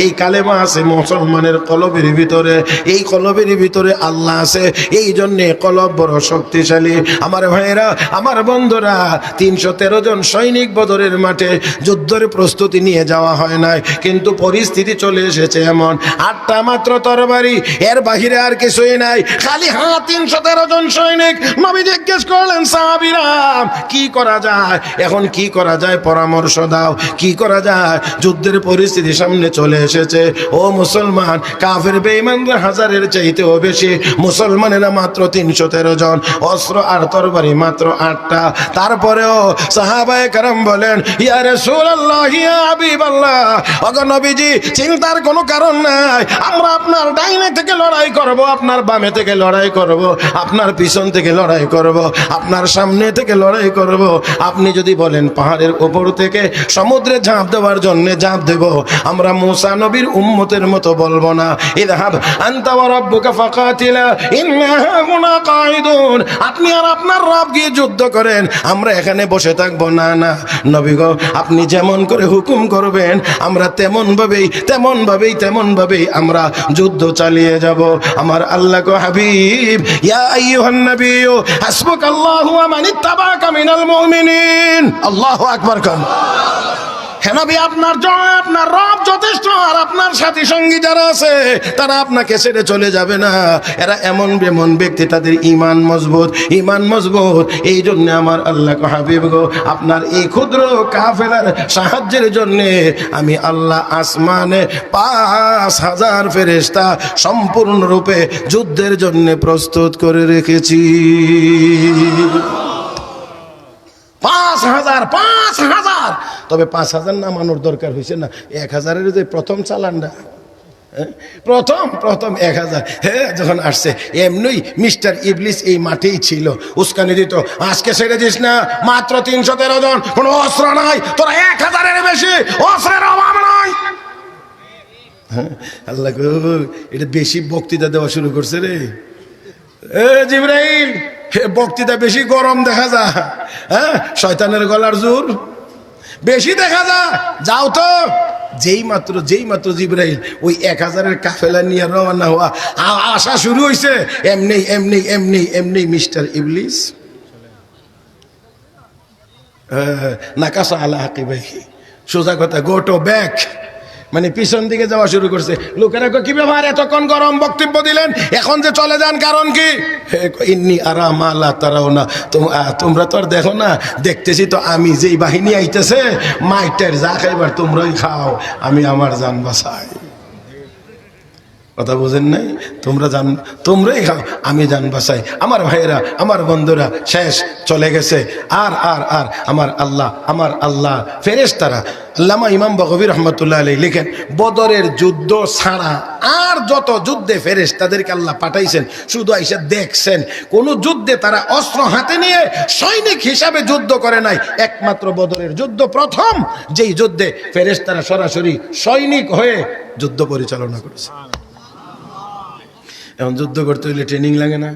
এই কালেমা আছে মুসলমানের কলবের ভিতরে। এই কলবের ভিতরে আল্লাহ আছে, এই জন্যে কলব বড় শক্তিশালী। আমার ভাইরা, আমার বন্ধুরা, 313 জন সৈনিক বদরের মাঠে যুদ্ধের প্রস্তুতি নিয়ে যাওয়া হয় নাই, কিন্তু পরিস্থিতি চলে এসেছে এমন 8টা মাত্র তরবারি, এর বাহিরে আর কিছুই নাই, খালি 313 জন সৈনিক। নবী জিজ্ঞেস করলেন, সাহাবীরা কি করা যায় এখন, কি করা যায়, পরামর্শ দাও, কি করা যায়? যুদ্ধের পরিস্থিতি সামনে চলে এসেছে। ও মুসলমান, কাফের বেঈমানরা হাজারের চাইতেও বেশি, মুসলমানেরা মাত্র 313 জন, অস্ত্র আর তরবারি মাত্র 8টা। তারপরেও সাহাবায়ে কেরাম বলেন, ইয়া রাসূলুল্লাহ, ইয়া হাবিবাল্লাহ, ওগো নবীজি, চিন্তার কোনো কারণ নাই, আমরা আপনার ডাইনে থেকে লড়াই করব, আপনার বামে থেকে লড়াই করব, আপনার পিছন থেকে লড়াই করব, আপনার সামনে থেকে লড়াই করব। আপনি যদি বলেন পাহাড়ের উপর থেকে সমুদ্রে ঝাঁপ দেওয়ার জন্য ঝাঁপ দেব, আমরা মুসা নবীর উম্মতের মতো বলবো না, ইযহাব আনতা ওয়া রাব্বুকা ফাকাতিলা ইন্না হাহুনা কাঈদুন, আপনি আর আপনার রব গিয়ে যুদ্ধ করেন, আমরা এখানে বসে থাকবো না। না নবী গো, আপনি যেমন করে হুকুম করবেন আমরা তেমন ভাবেই আমরা যুদ্ধ চালিয়ে যাব। আমার আল্লাহ গো হাবিব, ইয়া আইয়ুহান নাবিয়্যু হাসবুকাল্লাহু ওয়া মান ইত্তাবা'আকা মিনাল মুমিনিন। আল্লাহু আকবার। কাম হে নবী, আপনার জন্য আপনার রব যথেষ্ট, আর আপনার সাথী সঙ্গী যারা আছে তারা আপনাকে ছেড়ে চলে যাবে না। এরা এমন ব্যক্তি, তাদের ঈমান মজবুত। এই জন্য আমার আল্লাহ গো হাবিব গো, আপনার এই ক্ষুদ্র কাফেলার সাহায্যের জন্য আমি আল্লাহ আসমানে 5000 ফেরেশতা সম্পূর্ণরূপে যুদ্ধের জন্য প্রস্তুত করে রেখেছি। 5000। তবে 5000 নামানোর দরকার হয়েছে না, 1000-এর যে প্রথম চালানটা, প্রথম 1000, হ্যাঁ, যখন আসছে এমনি মিস্টার ইবলিস এই মাঠেই ছিল, উস্কানি দিত, আজকে ছেড়ে দিস না, মাত্র 313 জন, কোনো অস্ত্র নাই, তোরা 1000-এর বেশি, অস্ত্রের অভাব নাই। আল্লাহ গো, এটা বেশি বক্তৃতা দেওয়া শুরু করছে রে। জিবরাইল, বক্তৃতা বেশি গরম দেখা যায়, হ্যাঁ, শয়তানের গলার জোর বেশি দেখা যায়। যাও তো, যেই মাত্র জিবরাইল ওই 1000-এর কাফেলা নিয়ে রওনা হওয়া আসা শুরু হয়েছে, এমনি মিস্টার ইবলিস নাকাসা আলা আকিবাইহি, সোজা কথা, গো টু ব্যাক, মানে পিছন দিকে যাওয়া শুরু করছে। লোকেরা কি ব্যাপার, এতক্ষণ গরম বক্তব্য দিলেন, এখন যে চলে যান, কারণ কি? ইন্নী আরা মা লা তারাউনা, তোমরা তো আর দেখো না, দেখতেছি তো আমি, যেই বাহিনী আইতেছে মাইটার যা খাইবার তোমরাই খাও, আমি আমার জান বাঁচাই। কথা বুঝেন নাই? তোমরাই খাও, আমি জান বাঁচাই। আমার ভাইয়েরা, আমার বন্ধুরা, শেষ চলে গেছে। আর আমার আল্লাহ ফেরেশতারা, আল্লামা ইমাম বগবী রহমতুল্লাহ আলাইহি লিখেন, বদরের যুদ্ধ ছাড়া আর যত যুদ্ধে ফেরেশতাদেরকে আল্লাহ পাঠাইছেন, শুধু আইসা দেখছেন, কোন যুদ্ধে তারা অস্ত্র হাতে নিয়ে সৈনিক হিসাবে যুদ্ধ করে নাই। একমাত্র বদরের যুদ্ধ প্রথম, যেই যুদ্ধে ফেরেশতারা সরাসরি সৈনিক হয়ে যুদ্ধ পরিচালনা করেছে। এখন যুদ্ধ করতে হইলে ট্রেনিং লাগে না?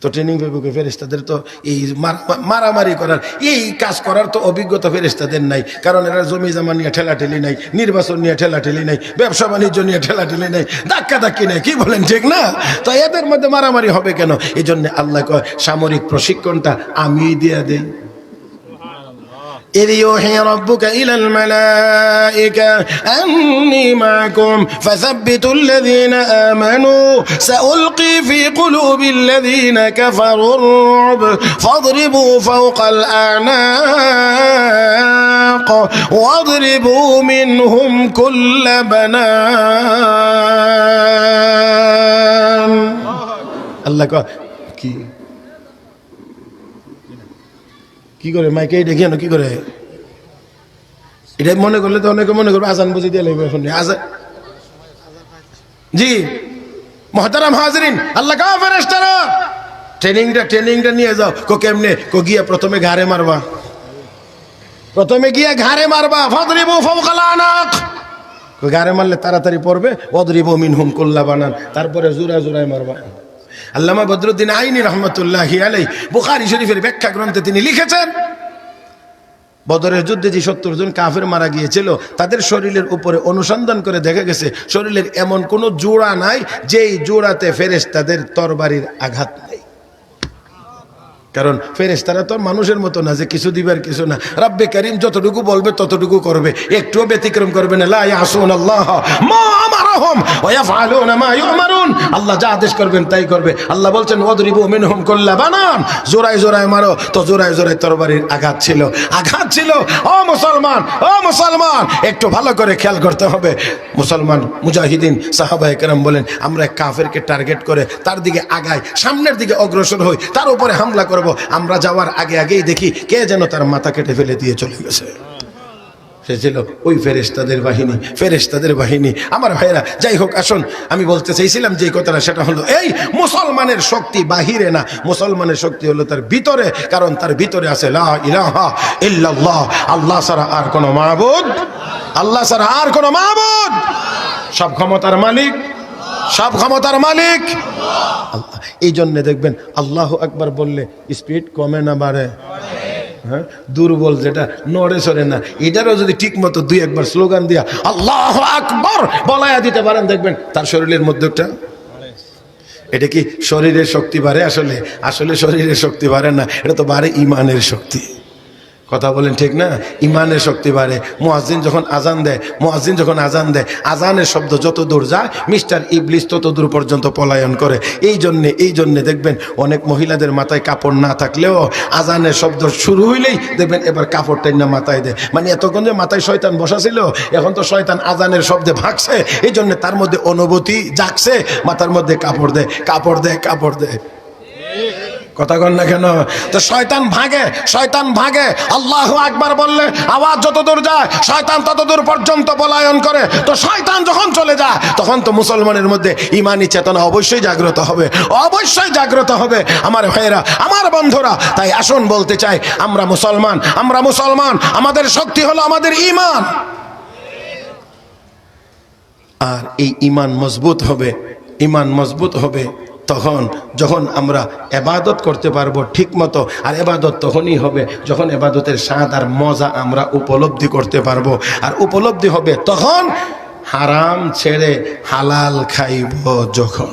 তো ট্রেনিং পেবে ফেরেশতাদের তো এই মারামারি করার, এই কাজ করার তো অভিজ্ঞতা ফেরেশতাদের নাই, কারণ এরা জমি জমা নিয়ে ঠেলাঠেলি নাই, নির্বাচন নিয়ে ঠেলাঠেলি নাই, ব্যবসা বাণিজ্য নিয়ে ঠেলাঠেলি নাই, ধাক্কাধাক্কি নাই, কি বলেন ঠিক না? তো এদের মধ্যে মারামারি হবে কেন? এই জন্য আল্লাহ কয়, সামরিক প্রশিক্ষণটা আমি দিয়ে দেই। إذ يوحي ربك إلى الملائكة أني معكم فثبتوا الذين آمنوا سألقي في قلوب الذين كفروا الرعب فاضربوا فوق الأعناق واضربوا منهم كل بنان. الله কি করে মাইকে দেখি কি করে, এটা মনে করলে তো অনেকে মনে করবে আজান বুঝি দিয়ে লাগবে। এখন আজান, জি মুহতারাম হাজিরিন, আল্লাহ কা ফেরেশতারা ট্রেনিংটা নিয়ে যাও। কেমনে? গিয়া প্রথমে ঘাড়ে মারবা, ফাদরিবু ফাওকাল আনাক, ঘাড়ে মারলে তাড়াতাড়ি পড়বে। ওয়াদরিবু মিনহুম কুল্লা বানান, তারপরে জোড়ায় মারবা। আল্লামা বদরুদ্দিন আইনি রহমতুল্লাহি আলাইহি বুখারী শরীফের ব্যাখ্যা গ্রন্থে তিনি লিখেছেন, বদরের যুদ্ধে যে 70 জন কাফের মারা গিয়েছিল, তাদের শরীরের উপরে অনুসন্ধান করে দেখা গেছে শরীরের এমন কোনো জোড়া নাই যেই জোড়াতে ফেরেশতাদের তরবারির আঘাত নেই। কারণ ফেরেশতারা তো মানুষের মতো না যে কিছু দিবার কিছু না। রব্বে কারীম যতটুকু বলবে ততটুকু করবে, একটুও ব্যতিক্রম করবে না। লা ইয়াসুনাল্লাহ মা আমারা আবসারহুম ওয়া ইয়াফআলুনা মা ইউমারুন। আল্লাহ যা আদেশ করবেন তাই করবে। আল্লাহ বলছেন ওয়াদরিবু মিনহুম কুল্লা বানান, জোড়ায় জোড়ায় মারো। তো জোড়ায় জোড়ায় তরবারির আঘাত ছিল, আঘাত ছিল। ও মুসলমান, ও মুসলমান, একটু ভালো করে খেয়াল করতে হবে। মুসলমান মুজাহিদিন সাহাবায়ে কেরাম বলেন, আমরা কাফেরকে টার্গেট করে তার দিকে আগাই, সামনের দিকে অগ্রসর হই, তার উপরে হামলা করব। আমরা যাওয়ার আগে আগেই দেখি কে যেন তার মাথা কেটে ফেলে দিয়ে চলে গেছে। সে ছিল ওই ফেরেশতাদের বাহিনী, ফেরেশতাদের বাহিনী। আমার ভাইরা, যাই হোক, আসুন, আমি বলতে চাইছিলাম যে কথাটা, সেটা হলো এই মুসলমানের শক্তি বাহিরে না, মুসলমানের শক্তি হলো তার ভিতরে। কারণ তার ভিতরে আছে লা ইলাহা ইল্লাল্লাহ, আল্লাহ ছাড়া আর কোনো মাবুদ, আল্লাহ ছাড়া আর কোনো মাবুদ। সব ক্ষমতার মালিক, সব ক্ষমতার মালিক আল্লাহ। এই জন্য দেখবেন আল্লাহু আকবার বললে স্পিড কমে না বাড়ে? হ্যাঁ, দুর্বল যেটা নড়ে সরে না, এটারও যদি ঠিক মতো দুই একবার স্লোগান দিয়া আল্লাহু আকবার বলায়া দিতে পারেন, দেখবেন তার শরীরের মধ্যে একটা, এটা কি শরীরের শক্তি বাড়ে? আসলে আসলে শরীরের শক্তি বাড়ে না, এটা তো বাড়ে ইমানের শক্তি। কথা বলেন ঠিক না? ইমানের শক্তি বাড়ে। মুয়াজ্জিন যখন আজান দেয়, মুয়াজ্জিন যখন আজান দেয়, আজানের শব্দ যত দূর যায় মিস্টার ইবলিস তত দূর পর্যন্ত পলায়ন করে। এই জন্যে দেখবেন অনেক মহিলাদের মাথায় কাপড় না থাকলেও আজানের শব্দ শুরু হইলেই দেখবেন এবার কাপড় টেনে মাথায় দেয়। মানে এতক্ষণ যে মাথায় শয়তান বসা ছিল, এখন তো শয়তান আজানের শব্দে ভাগছে, এই জন্য তার মধ্যে অনুভূতি জাগছে, মাথার মধ্যে কাপড় দেয়, কাপড় দেয়, কাপড় দেয়। কথা কন না কেন? তো শয়তান ভাগে, শয়তান ভাগে। আল্লাহু আকবার বললে আওয়াজ যত দূর যায় শয়তান তত দূর পর্যন্ত পলায়ন করে। তো শয়তান যখন চলে যায় তখন তো মুসলমানের মধ্যে ইমানি চেতনা অবশ্যই জাগ্রত হবে, অবশ্যই জাগ্রত হবে। আমার ভাইয়েরা, আমার বন্ধুরা, তাই আসুন বলতে চাই, আমরা মুসলমান, আমরা মুসলমান, আমাদের শক্তি হলো আমাদের ইমান। আর এই ইমান মজবুত হবে, ইমান মজবুত হবে তখন যখন আমরা ইবাদত করতে পারবো ঠিক মতো। আর ইবাদত তখনই হবে যখন ইবাদতের স্বাদ আর মজা আমরা উপলব্ধি করতে পারবো। আর উপলব্ধি হবে তখন হারাম ছেড়ে হালাল খাইব যখন।